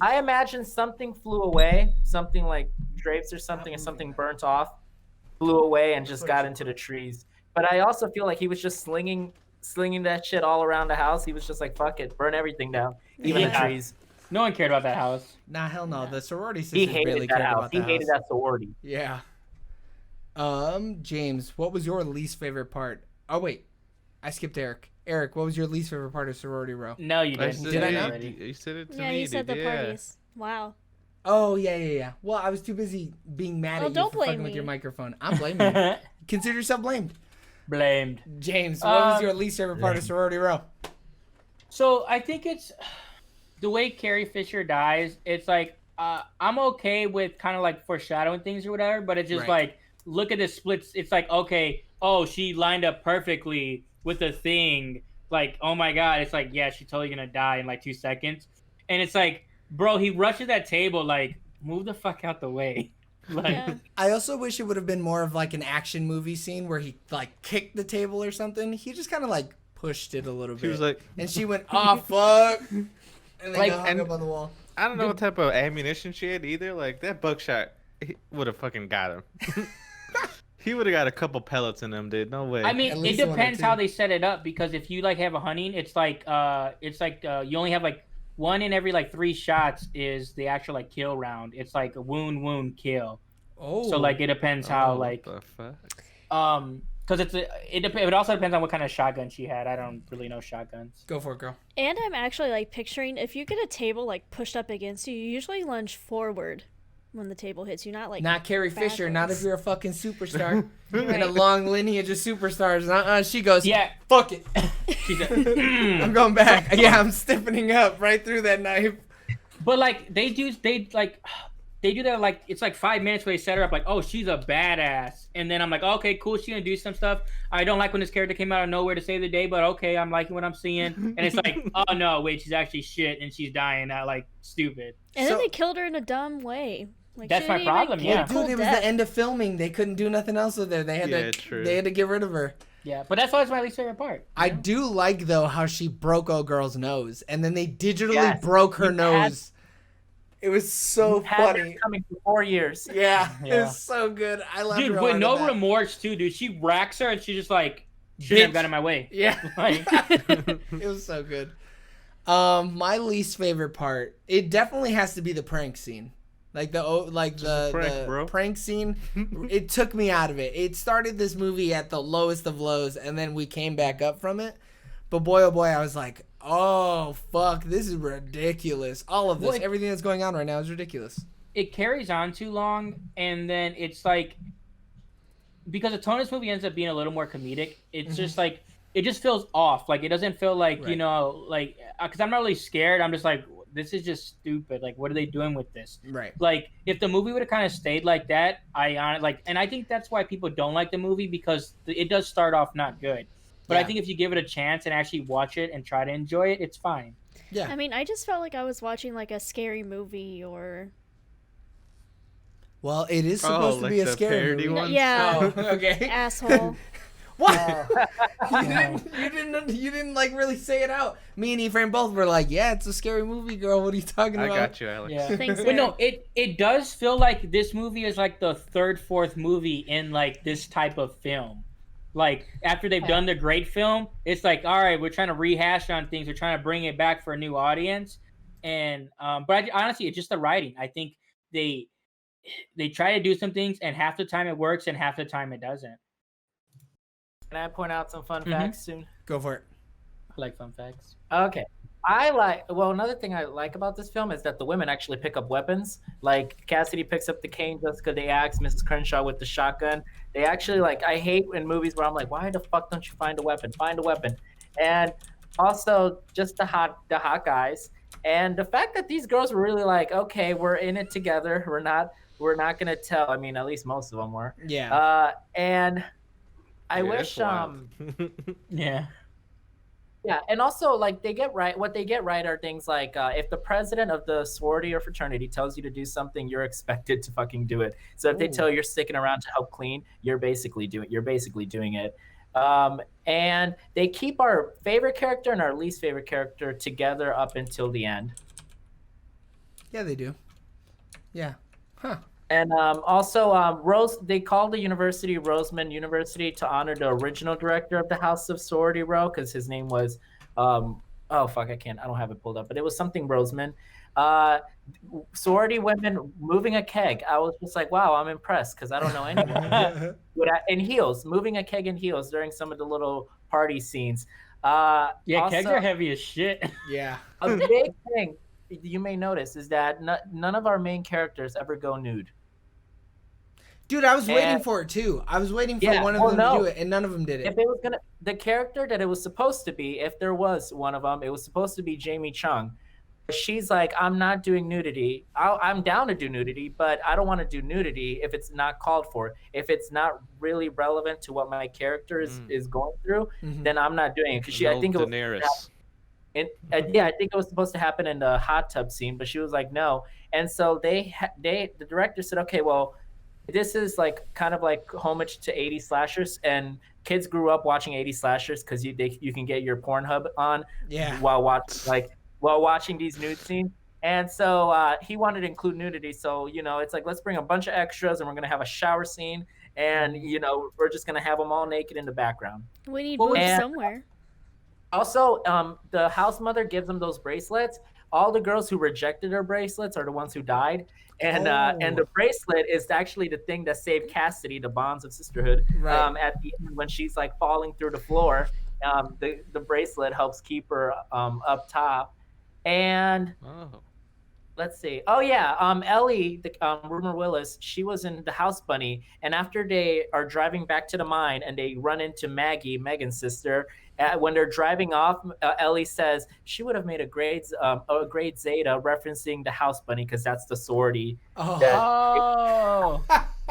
B: I imagine something flew away, something like drapes or something, and something burnt off, flew away and just got into the trees. But I also feel like he was just slinging that shit all around the house. He was just like, fuck it, burn everything down, even the
C: Yeah.
B: trees.
C: No one cared about that house.
A: Nah, hell no. The sorority
B: He
A: sisters barely
B: hated
A: cared
B: that house.
A: about
B: He
A: the
B: hated
A: house.
B: that sorority.
A: Yeah. James, what was your least favorite part? Oh wait, I skipped Eric. Eric, what was your least favorite part of Sorority Row?
C: No, you
E: I
C: didn't.
E: said
A: Did I
E: it,
A: not?
C: Already.
E: You said it to
D: Yeah,
E: me.
D: he said
E: dude,
D: the
E: yeah.
D: parties. Wow.
A: Oh yeah. Well, I was too busy being mad
D: Oh,
A: at you
D: don't
A: for fucking
D: blame
A: with your
D: me.
A: microphone. I'm blaming you. Consider yourself blamed.
C: Blamed.
A: James, what was
C: Um,
A: your least favorite part of Sorority Row?
C: So I think it's the way Carrie Fisher dies. It's like I'm okay with kind of like foreshadowing things or whatever, but it's just
A: Right.
C: like look at the splits. It's like okay, oh she lined up perfectly with the thing. Like oh my god, it's like yeah, she's totally gonna die in like 2 seconds, and it's like bro, he rushes that table like move the fuck out the way. Like
D: Yeah.
A: I also wish it would have been more of like an action movie scene where he like kicked the table or something. He just kind of like pushed it a little bit.
E: She was like,
A: and she went, "Oh fuck," and then
E: Like,
A: got hung
E: and-
A: up on the wall.
E: I don't know what type of ammunition she had either. Like that buckshot would have fucking got him. He would have got a couple pellets in him, dude. No way.
C: I
A: At
C: mean, it
A: least one or
C: depends
A: two.
C: how they set it up because if you like have a hunting, it's like you only have like one in every like 3 shots is the actual like kill round. It's like a wound kill.
A: Oh.
C: So like it depends how like
E: What the fuck?
C: because it also depends on what kind of shotgun she had. I don't really know shotguns.
A: Go for it, girl.
D: And I'm actually like picturing if you get a table like pushed up against you, you usually lunge forward when the table hits you, not like
A: Not Carrie Fisher. Not if
D: backwards.
A: you're a fucking superstar and a
D: Right.
A: long lineage of superstars. She goes,
C: Yeah,
A: fuck it.
C: she's
A: I'm going back. Yeah, I'm stiffening up right through that knife.
C: But like they do that like it's like 5 minutes where they set her up like, oh, she's a badass, and then I'm like, okay, cool, she's gonna do some stuff. I don't like when this character came out of nowhere to save the day, but okay, I'm liking what I'm seeing. And it's like, oh no, wait, she's actually shit and she's dying out like stupid.
D: And
A: So-
D: then they killed her in a dumb way. Like,
C: That's
D: she
C: my
D: didn't even
C: problem,
D: get
C: yeah.
D: a cool
A: Dude, it was
D: death.
A: the end of filming. They couldn't do nothing else with her. They had
E: Yeah,
A: to.
E: true.
A: They had to get rid of her.
C: Yeah, but that's always my least favorite part.
A: I do like though how she broke a girl's nose, and then they digitally
B: Yes.
A: broke her
B: You had-
A: nose. It was so
B: Had
A: funny.
B: this coming for 4 years.
A: Yeah, it
C: Yeah.
A: was so good. I love
C: Dude,
A: her.
C: with
A: hard
C: no
A: at that.
C: remorse too, dude. She racks her and she's just like, shit, I've
A: Bitch.
C: got in my way.
A: Yeah,
C: Like-
A: it was so good. My least favorite part, it definitely has to be the prank scene. Like the
E: prank, bro.
A: prank scene, it took me out of it. It started this movie at the lowest of lows, and then we came back up from it. But boy, oh boy, I was like, oh fuck, this is ridiculous. All of this,
C: Well,
A: everything that's going on right now is ridiculous.
C: It carries on too long, and then it's like because the tone of this movie ends up being a little more comedic. It's just like it just feels off. Like it doesn't feel like
A: Right.
C: you know, like because I'm not really scared. I'm just like, this is just stupid. Like, what are they doing with this?
A: Right.
C: Like, if the movie would have kind of stayed like that, and I think that's why people don't like the movie because it does start off not good. But I
A: Yeah.
C: think if you give it a chance and actually watch it and try to enjoy it, it's fine.
A: Yeah.
D: I mean, I just felt like I was watching like a scary movie or
A: Well, it is supposed to
E: like
A: be a
E: the
A: scary
E: parody
A: movie.
E: one?
D: yeah,
A: Oh, okay.
D: asshole.
A: What? you didn't like really say it out. Me and Efrain both were like, yeah, it's a scary movie, girl. What are you talking
E: I
A: about?
E: got you, Alex.
C: Yeah.
D: Thanks,
C: But no,
D: Eric.
C: it does feel like this movie is like the third, fourth movie in like this type of film. Like after they've done the great film, it's like, all right, we're trying to rehash on things. We're trying to bring it back for a new audience. And but honestly, it's just the writing. I think they try to do some things, and half the time it works, and half the time it doesn't.
B: Can I point out some fun
C: Mhm.
B: facts soon?
A: Go for it.
C: I like fun facts.
B: Okay. Another thing I like about this film is that the women actually pick up weapons. Like Cassidy picks up the cane, Jessica the axe, Mrs. Crenshaw with the shotgun. They actually I hate in movies where I'm like, why the fuck don't you find a weapon? Find a weapon. And also just the hot guys. And the fact that these girls were really like, okay, we're in it together. We're not gonna tell. I mean, at least most of them were.
A: Yeah.
B: And I
E: Yeah,
B: wish
E: that's wild.
C: Yeah.
B: Yeah, and also what they get right are things like if the president of the sorority or fraternity tells you to do something, you're expected to fucking do it. So if they
A: Ooh.
B: tell you you're sticking around to help clean, you're basically doing it. And they keep our favorite character and our least favorite character together up until the end.
A: Yeah, they do. Yeah. Huh.
B: And also, they called the university Roseman University to honor the original director of the House of Sorority Row because his name was, I don't have it pulled up, but it was something Roseman. Sorority women moving a keg. I was just like, wow, I'm impressed because I don't know anyone. In heels, moving a keg in heels during some of the little party scenes.
C: Yeah,
B: Also,
C: kegs are heavy as shit.
A: Yeah.
B: a big thing you may notice is that none of our main characters ever go nude.
A: Dude, I was waiting
B: And-
A: for it too. I was waiting for
B: Yeah,
A: one of
B: well,
A: them
B: no.
A: to do it, and none of them did it.
B: If it was the character that it was supposed to be, if there was one of them, it was supposed to be Jamie Chung. She's like, I'm not doing nudity. I'm down to do nudity, but I don't want to do nudity if it's not called for. If it's not really relevant to what my character is going through,
A: Mhm.
B: then I'm not doing it. Because I
E: No
B: think it was
E: Daenerys.
B: I think it was supposed to happen in the hot tub scene, but she was like, no. And so the director said, okay, well, this is like kind of like homage to 80s slashers, and kids grew up watching 80s slashers because you can get your Pornhub on
A: Yeah.
B: while watching these nude scenes. And so he wanted to include nudity. So, it's like, let's bring a bunch of extras and we're going to have a shower scene. and we're just gonna have them all naked in the background.
D: We need
C: Well,
D: boobs
B: and-
D: somewhere.
B: Also, the house mother gives them those bracelets. All the girls who rejected her bracelets are the ones who died, and the bracelet is actually the thing that saved Cassidy, the bonds of sisterhood.
A: Right.
B: At the end, when she's like falling through the floor, the bracelet helps keep her up top. And
E: Oh.
B: let's see. Oh yeah, Ellie, the Rumor Willis, she was in the House Bunny, and after they are driving back to the mine and they run into Maggie, Megan's sister, when they're driving off, Ellie says she would have made a great Zeta, referencing the House Bunny because that's the sorority.
A: Oh.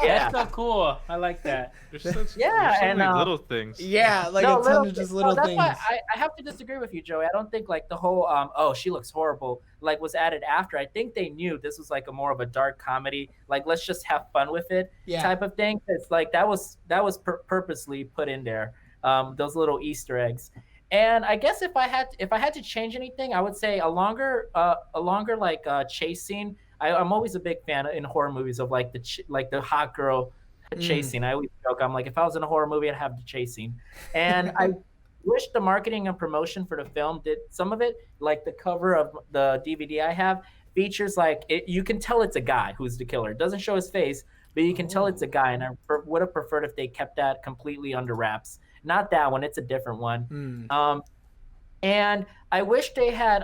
C: Oh,
B: Yeah.
C: that's so cool. I like that.
E: There's there's so
B: and,
E: many little things.
A: Yeah, like
B: No,
A: a ton of just little
B: that's
A: things.
B: why I have to disagree with you, Joey. I don't think like the whole oh, she looks horrible like was added after. I think they knew this was like a more of a dark comedy, like let's just have fun with it
A: Yeah.
B: type of thing. It's like that was purposely put in there, those little Easter eggs. And I guess if I had to change anything, I would say a longer like chase scene. I'm always a big fan in horror movies of like the hot girl chase scene. I always joke, I'm like, if I was in a horror movie, I'd have the chase scene. And I wish the marketing and promotion for the film did some of it, like the cover of the DVD I have features like you can tell it's a guy who's the killer. It doesn't show his face, but you can tell it's a guy. And I would have preferred if they kept that completely under wraps. Not that one; it's a different one. And I wish they had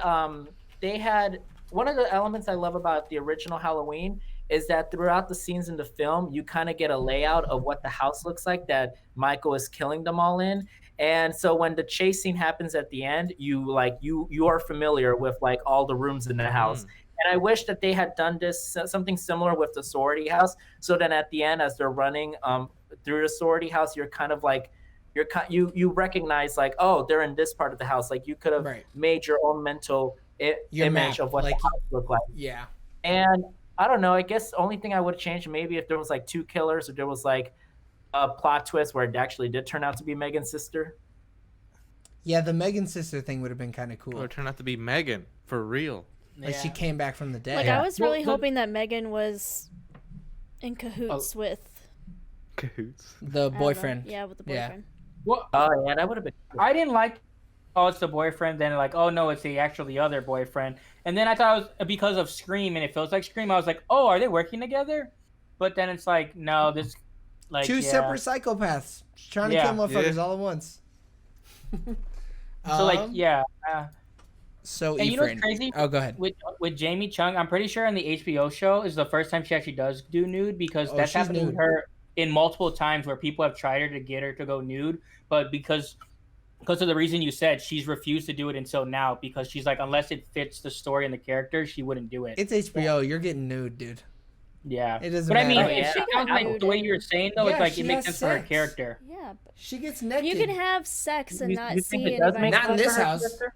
B: one of the elements I love about the original Halloween is that throughout the scenes in the film, you kind of get a layout of what the house looks like that Michael is killing them all in. And so when the chase scene happens at the end, you are familiar with like all the rooms in the house. And I wish that they had done something similar with the sorority house, so that at the end, as they're running through the sorority house, you're kind of like you recognize like, oh, they're in this part of the house. Like you could have made your own mental
A: Your
B: image
A: map,
B: of what
A: like-
B: the house looked like.
A: Yeah.
B: And I don't know. I guess the only thing I would change maybe if there was like two killers, or there was like a plot twist where it actually did turn out to be Megan's sister.
A: Yeah, the Megan sister thing would have been kind of cool.
E: Or it turned out to be Megan for real.
A: Like she came back from the dead.
D: Like
B: Yeah.
D: I was really hoping that Megan was in cahoots with
E: Cahoots.
A: the
D: I don't know.
A: boyfriend.
D: Yeah, with the
A: Yeah.
D: boyfriend.
C: Well,
B: Oh yeah, that would have been.
C: I didn't like. Oh, it's the boyfriend. Then like, oh no, it's the actually other boyfriend. And then I thought it was because of Scream, and it feels like Scream. I was like, oh, are they working together? But then it's like, no, this like
A: Two separate psychopaths trying to
C: Yeah.
A: kill motherfuckers
E: Yeah.
A: all at once.
C: So like, yeah.
A: So
C: And you know what's
A: Efrain.
C: crazy?
A: Oh, go ahead.
C: With Jamie Chung, I'm pretty sure on the HBO show is the first time she actually does do nude, because
A: Oh,
C: that's
A: she's
C: happened with
A: nude.
C: her in multiple times where people have tried her to get her to go nude, but because of the reason you said, she's refused to do it until now, because she's like, unless it fits the story and the character, she wouldn't do it.
A: It's HBO. You're getting nude, dude.
C: Yeah.
A: It doesn't
C: But I mean,
A: matter.
C: it
D: She
C: sounds
D: got
C: like
D: nude
C: the way
D: and-
C: you're saying though,
A: Yeah,
C: it's like
A: she
C: it makes
A: has
C: sense for her
A: sex.
C: character.
D: Yeah, but
A: She gets naked.
D: you can have sex and not
B: You think
D: see
B: it does
D: anybody.
B: make
A: Not in
B: sense
A: this
B: for her
A: house.
B: sister?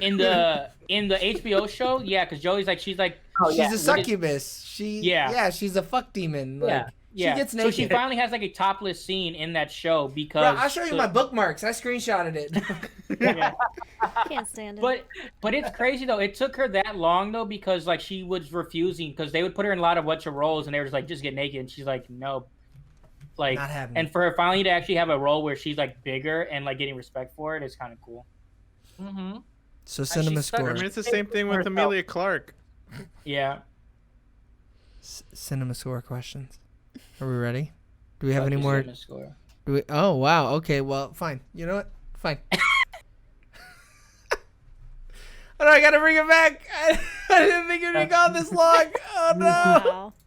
C: In the HBO show, yeah, because Joey's like, she's like,
B: Oh,
A: She's
B: yeah.
A: a succubus.
C: Yeah.
A: She's a fuck demon. Like,
B: Yeah.
C: yeah.
A: She gets
C: So she
A: naked.
C: finally has like a topless scene in that show because.
A: Bro, I'll show you my bookmarks. I screenshotted it.
C: Yeah.
D: Can't stand it.
C: But it's crazy though. It took her that long though, because like she was refusing, because they would put her in a lot of bunch of roles and they were just like, just get naked, and she's like, no. Like,
A: Not happening.
C: and for her finally to actually have a role where she's like bigger and like getting respect for it is kind of cool.
B: Mm-hmm.
A: So cinema
B: stuck-
E: I
A: score.
E: mean, it's the same thing with
B: Herself.
E: Amelia Clark.
C: Yeah.
A: Cinema score questions. Are we ready? Do we have
C: Fuck
A: any
C: your
A: more?
C: cinema score.
A: Do we? Oh wow. Okay. Well, fine. You know what? Fine. Oh no! I gotta bring it back. I didn't think it'd be gone this long. Oh no!
D: wow.
A: The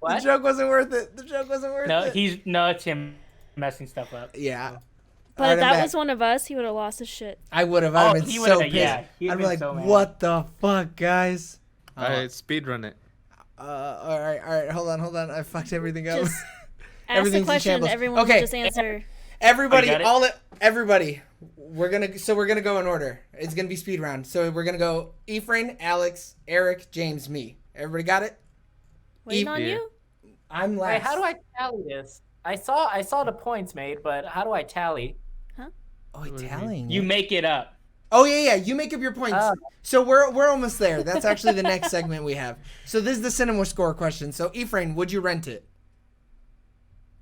B: What?
A: joke wasn't worth it. The joke wasn't worth
C: No,
A: it.
C: it's him messing stuff up.
A: Yeah.
D: But
A: Alright,
D: if
A: I'm
D: that
A: back.
D: was one of us, he would have lost his shit.
A: I would have. I'd have
C: Oh,
A: been
C: he
A: so
C: would've-
A: pissed.
C: yeah, he'd
A: I'd
C: have
A: be
C: been
A: like,
C: so mad.
A: "What the fuck, guys?"
E: All right, speed run it.
A: All right. Hold on. I fucked everything up.
D: Just ask the
A: Everything's in
D: question,
A: shambles.
D: everyone
A: Okay.
D: will just answer.
A: Everybody,
C: Oh, you got it?
A: everybody. We're gonna go in order. It's gonna be speed round. So we're gonna go Efrain, Alex, Eric, James, me. Everybody got it?
D: Waiting on
E: Yeah.
D: you?
A: I'm last.
B: Wait, how do I tally this? I saw the points made, but how do I tally?
A: Oh, Italian.
C: You make it up.
A: Oh yeah. You make up your points.
B: Oh.
A: So we're almost there. That's actually the next segment we have. So this is the cinema score question. So Efrain, would you rent it?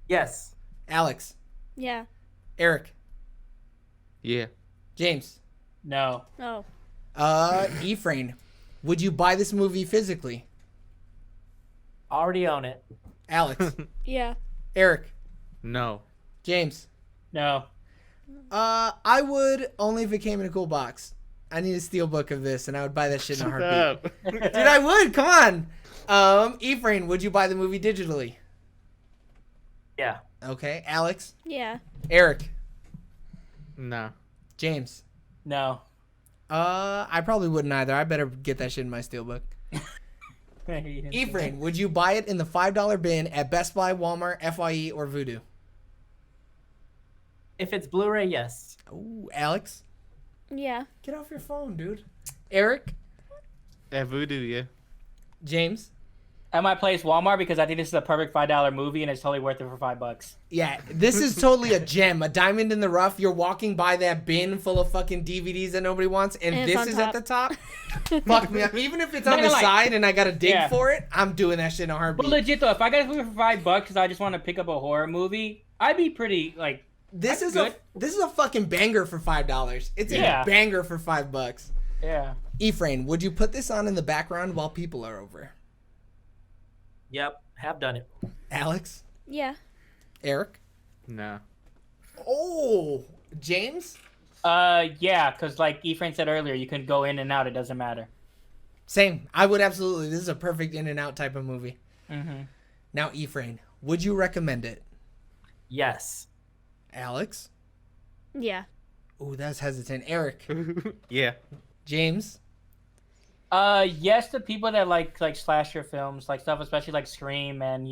B: Yes.
A: Alex,
D: Yeah.
A: Eric,
E: Yeah.
A: James,
C: No.
D: Oh.
A: Efrain, would you buy this movie physically?
B: Already own it.
A: Alex,
D: Yeah.
A: Eric,
E: No.
A: James.
C: No.
A: I would only if it came in a cool box. I need a steelbook of this, and I would buy that shit in a heartbeat. Dude, I would. Come on. Efrain, would you buy the movie digitally?
B: Yeah.
A: Okay. Alex,
D: Yeah.
A: Eric,
E: No.
A: James.
C: No.
A: I probably wouldn't either. I better get that shit in my steelbook. Efrain, would you buy it in the $5 bin at Best Buy, Walmart, FYE, or Vudu?
B: If it's Blu-ray, yes.
A: Ooh, Alex,
D: Yeah.
A: get off your phone, dude. Eric,
E: At Voodoo, yeah.
A: James.
C: At my place, Walmart, because I think this is a perfect $5 movie and it's totally worth it for $5.
A: Yeah, this is totally a gem, a diamond in the rough. You're walking by that bin full of fucking DVDs that nobody wants, and
D: And it's
A: this
D: on
A: is
D: top.
A: at the top. Fuck me up. Even if it's on the
C: Like-
A: side and I gotta dig
C: Yeah.
A: for it, I'm doing that shit in a
C: But
A: heartbeat.
C: legit though, if I got this movie for $5 because I just want to pick up a horror movie, I'd be pretty like.
A: This
C: that's
A: is
C: good.
A: this is a fucking banger for $5. It's
C: Yeah.
A: a banger for $5.
C: Yeah.
A: Efrain, would you put this on in the background while people are over?
B: Yep. Have done it.
A: Alex,
D: Yeah.
A: Eric,
E: No.
A: oh, James.
C: Yeah, because like Efrain said earlier, you can go in and out. It doesn't matter.
A: Same. I would absolutely. This is a perfect in and out type of movie.
C: Mm-hmm.
A: Now, Efrain, would you recommend it?
B: Yes.
A: Alex.
D: Yeah.
A: Ooh, that's hesitant. Eric,
E: Yeah.
A: James.
C: Yes, to people that like slasher films, like stuff, especially like Scream and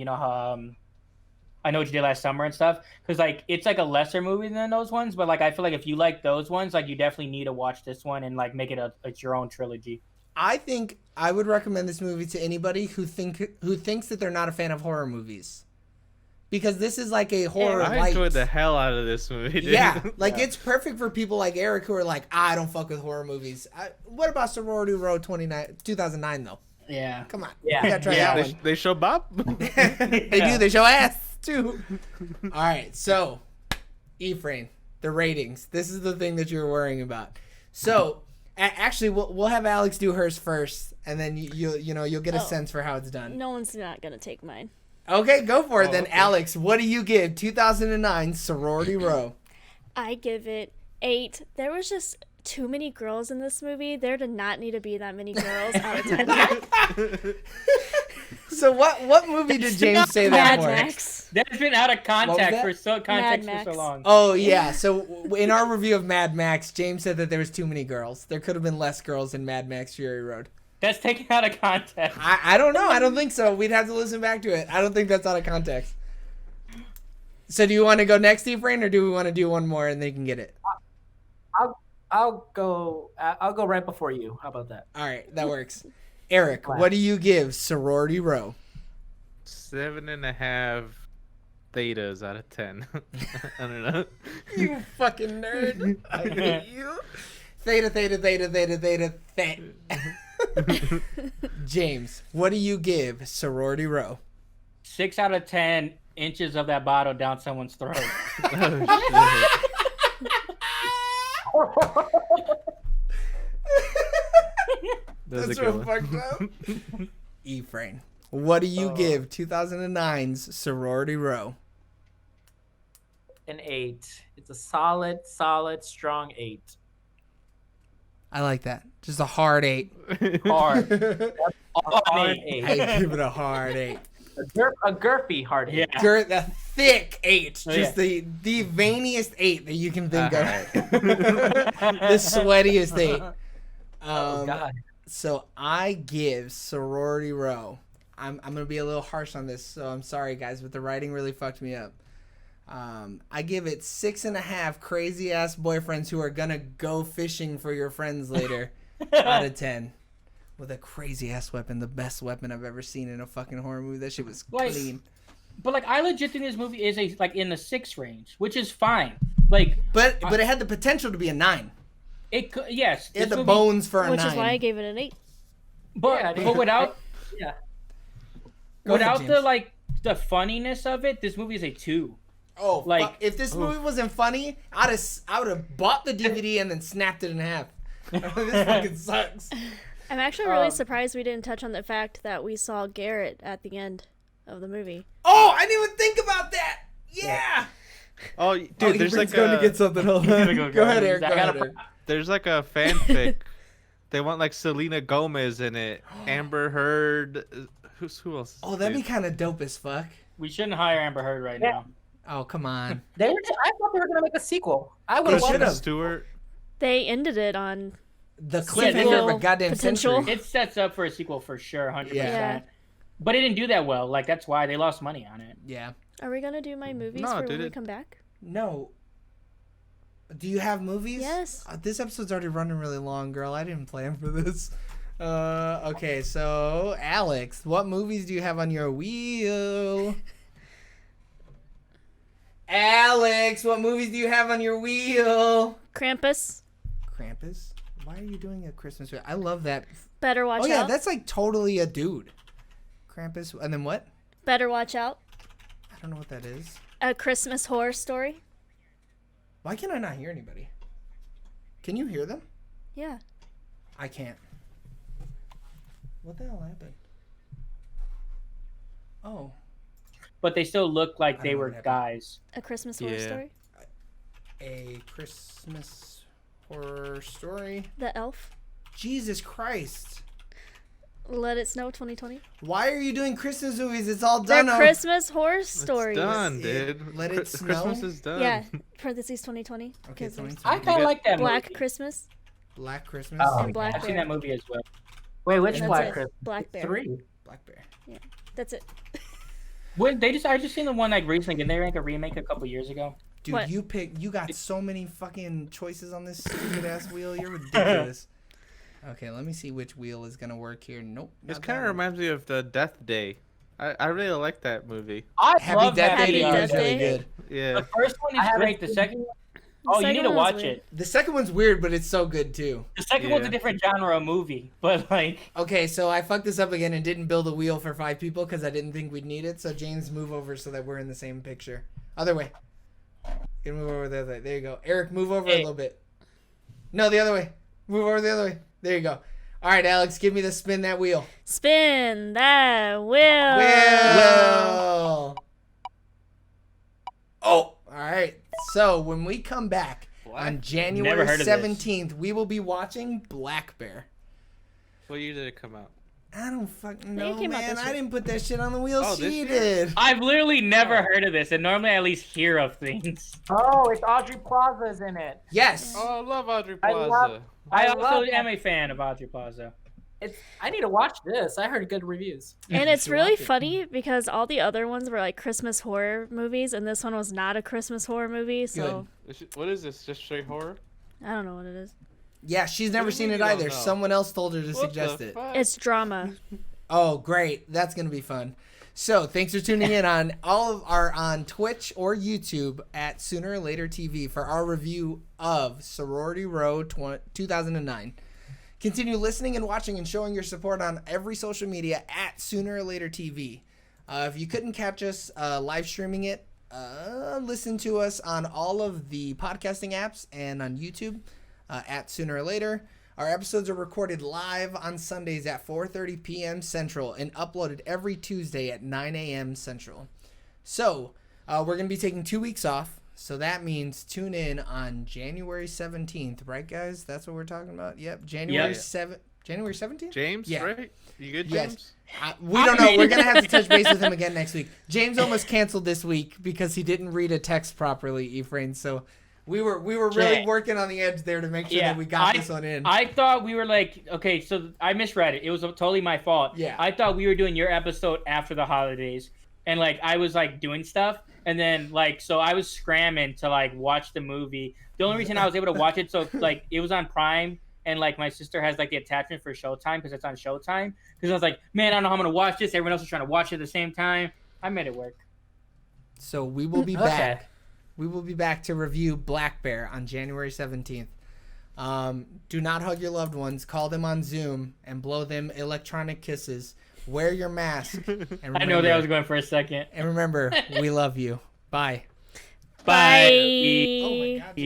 C: I Know What You Did Last Summer and stuff, because like it's like a lesser movie than those ones, but like I feel like if you like those ones, like you definitely need to watch this one and like make it it's your own trilogy.
A: I think I would recommend this movie to anybody who thinks that they're not a fan of horror movies, because this is like a horror.
E: I enjoyed the hell out of this movie, dude.
A: Yeah, like it's perfect for people like Eric who are like, I don't fuck with horror movies. What about Sorority Row 2009 though?
C: Yeah.
A: Come on,
B: Yeah.
A: you gotta try
C: Yeah.
A: that one.
E: They show Bob?
A: They do. They show ass too. All right, so Efrain, the ratings. This is the thing that you were worrying about. So actually, we'll have Alex do hers first, and then you'll get a
D: Oh.
A: sense for how it's done.
D: No one's not gonna take mine.
A: Okay, go for it then,
C: okay.
A: Alex. What do you give 2009 Sorority Row?
D: I give it 8. There was just too many girls in this movie. There did not need to be that many girls out of 10.
A: So what movie did James say that
D: Mad
A: for?
D: Max.
C: That's been out of
A: that?
C: context for so
D: Max.
C: long.
A: Oh yeah. So in our review of Mad Max, James said that there was too many girls. There could have been less girls in Mad Max Fury Road.
C: That's taken out of context.
A: I don't know. I don't think so. We'd have to listen back to it. I don't think that's out of context. So do you want to go next, Efrain, or do we want to do one more and they can get it?
B: I'll go right before you. How about that?
A: All right, that works. Eric, what do you give Sorority Row?
E: 7.5 thetas out of 10. I don't know.
A: You fucking nerd. I hate you. Theta, theta, theta, theta, theta, theta. James, what do you give Sorority Row?
C: 6 out of 10 inches of that bottle down someone's throat.
E: That's a
A: That's
E: good
A: real
E: one.
A: fucked up. Efrain, what do you give 2009's Sorority Row?
B: An 8. It's a solid, strong 8.
A: I like that. Just a hard 8.
C: Hard.
B: Hard 8.
A: I give it a hard 8.
B: A girthy hard 8.
C: Yeah.
A: A thick 8.
C: Oh,
A: Just the veiniest 8 that you can think of.
E: Alright.
A: The sweatiest 8.
B: Oh God.
A: So I give Sorority Row. I'm gonna be a little harsh on this, so I'm sorry guys, but the writing really fucked me up. I give it 6.5 crazy ass boyfriends who are gonna go fishing for your friends later out of 10. With a crazy ass weapon, the best weapon I've ever seen in a fucking horror movie. That shit was
C: Like,
A: clean.
C: But like, I legit think this movie is like in the 6 range, which is fine. Like,
A: But it had the potential to be a 9.
C: it could, yes,
A: It had
C: this
A: the
C: movie-
A: bones for a
D: Which
A: 9.
D: is why I gave it an 8.
C: but
B: Yeah,
C: but without
B: Yeah.
A: Go ahead,
C: without the
A: James.
C: like the funniness of it, this movie is a 2.
A: Oh,
C: Like-
A: if this movie wasn't funny, I would have bought the DVD and then snapped it in half. This fucking sucks.
D: I'm actually really surprised we didn't touch on the fact that we saw Garrett at the end of the movie.
A: Oh, I didn't even think about that. Yeah.
E: Oh, dude, there's like
A: going to get
E: a
A: something. Hold on. Go ahead, Eric. Go ahead, Eric.
E: there's like a fanfic. They want like Selena Gomez in it, Amber Heard. Who else?
A: Oh, that'd be kind of dope as fuck.
C: We shouldn't hire Amber Heard right now.
A: Oh, come on.
B: I thought they were gonna make a sequel. I would have
A: They
B: watched
A: should've.
B: it.
E: Stewart.
D: They ended it on
A: The
C: Yeah,
A: cliffhanger of a
D: sequel
A: goddamn
D: potential.
A: century.
C: It sets up for a sequel for sure, 100%.
A: Yeah.
C: But it didn't do that well. Like, that's why they lost money on it.
A: Yeah.
D: Are we gonna do my movies
E: No,
D: for
E: dude,
D: when we
E: it-
D: come back?
A: No. Do you have movies?
D: Yes.
A: This episode's already running really long, girl. I didn't plan for this. Okay, so Alex, what movies do you have on your wheel? Alex, what movies do you have on your wheel?
D: Krampus.
A: Krampus? Why are you doing a Christmas movie? I love that.
D: Better watch
A: Oh yeah,
D: out.
A: that's like totally a dude. Krampus, and then what?
D: Better watch out.
A: I don't know what that is.
D: A Christmas horror story.
A: Why can I not hear anybody? Can you hear them?
D: Yeah.
A: I can't. What the hell happened? Oh.
C: But they still look like
A: I
C: they
A: don't know
C: were
A: what happened.
C: guys.
D: A Christmas horror
E: Yeah.
D: story.
A: A Christmas horror story.
D: The Elf.
A: Jesus Christ.
D: Let It Snow 2020.
A: Why are you doing Christmas movies? It's all
D: They're
A: done.
D: Christmas horror
E: It's
D: stories.
E: done,
A: It-
E: dude.
A: let it snow?
E: Christmas is done.
D: Yeah. Parentheses 2020.
A: Okay,
D: 'cause there's
A: 2020.
B: I kind of like that
D: Black
B: movie.
D: Christmas
A: Black Christmas.
B: Oh,
D: and Black
C: I've seen
D: Bear.
C: that movie as well.
B: Wait, which
D: That's
B: Black
D: it.
B: Christmas?
D: Black Bear.
B: 3.
A: Black Bear.
D: That's it.
C: I just seen the one like recently. Didn't they make a remake a couple years ago?
A: Dude,
D: What?
A: you got so many fucking choices on this stupid ass wheel. You're ridiculous. Okay, let me see which wheel is gonna work here. Nope.
E: This
A: not
E: kind
A: that
E: of
A: one.
E: reminds me of the Death Day. I really like that movie.
C: I
A: Happy
C: love
A: Death
C: Happy
A: Day
D: Happy
A: is
D: Death
A: really
D: Day.
A: good.
E: Yeah.
C: The first one
B: I
C: is
B: haven't
C: great. The
B: seen-
C: second one,
D: The
C: oh, you
D: second
C: need to
D: one was
C: watch
D: weird.
C: it.
A: The second one's weird, but it's so good too.
C: The second one's a
E: Yeah.
C: different genre of movie, but like,
A: Okay, so I fucked this up again and didn't build a wheel for 5 people because I didn't think we'd need it. So James, move over so that we're in the same picture. Other way. You move over the other way. There you go. Eric, move over a
C: Hey.
A: little bit. No, the other way. Move over the other way. There you go. All right, Alex, give me the spin that wheel.
D: Spin that wheel.
A: Wheel. Oh, all right. So when we come back on January
C: Never heard of this.
A: 17th, we will be watching Black Bear.
E: What year did it come out?
A: I don't fucking
D: think it
A: know,
D: came out
A: man.
D: this
A: I
D: year.
A: didn't put that shit on the wheel.
E: Oh, this
A: She
E: year?
A: did.
C: I've literally never heard of this, and normally I at least hear of things.
B: Oh, it's Audrey Plaza's in it.
A: Yes.
E: Oh, I love Audrey
B: I
E: Plaza.
B: love-
C: I
B: love
C: also
B: that.
C: am a fan of Audrey Plaza.
B: I need to watch this. I heard good reviews.
D: And it's
A: should
D: really
A: watch it.
D: funny because all the other ones were like Christmas horror movies, and this one was not a Christmas horror movie. So
E: What is this? Just straight horror?
D: I don't know what it is.
A: Yeah, she's never
E: What do you
A: seen
E: mean
A: it
E: you don't
A: either.
E: know?
A: Someone else told her to
E: What
A: suggest
E: the
A: it.
E: fuck?
D: It's drama.
A: Oh, great. That's going to be fun. So, thanks for tuning in on on Twitch or YouTube at Sooner or Later TV for our review of Sorority Row 2009. Continue listening and watching and showing your support on every social media at Sooner or Later TV. If you couldn't catch us live streaming it, listen to us on all of the podcasting apps and on YouTube at Sooner or Later. Our episodes are recorded live on Sundays at 4:30 p.m. Central and uploaded every Tuesday at 9 a.m. Central. So, we're going to be taking 2 weeks off. So that means tune in on January 17th, right, guys? That's what we're talking about? Yep, January
C: Yeah.
A: January 17th?
E: James,
A: Yeah.
E: right? You good,
A: Yes.
E: James?
A: We don't know. We're going to have to touch base with him again next week. James almost canceled this week because he didn't read a text properly, Efrain. So we were really
C: Yeah.
A: working on the edge there to make sure that we got this one in.
C: I thought we were like, okay, so I misread it. It was totally my fault.
A: Yeah.
C: I thought we were doing your episode after the holidays. And like I was like doing stuff, and then like so I was scramming to like watch the movie. The only reason I was able to watch it so like it was on Prime, and like my sister has like the attachment for Showtime because it's on Showtime. Because I was like, man, I don't know how I'm gonna watch this. Everyone else is trying to watch it at the same time. I made it work.
A: So we will be
B: Okay.
A: back. We will be back to review Black Bear on January 17th. Do not hug your loved ones. Call them on Zoom and blow them electronic kisses. Wear your mask. And
C: I know that I was going for a second.
A: And remember, we love you. Bye.
C: Bye.
D: Bye.
A: Oh my God.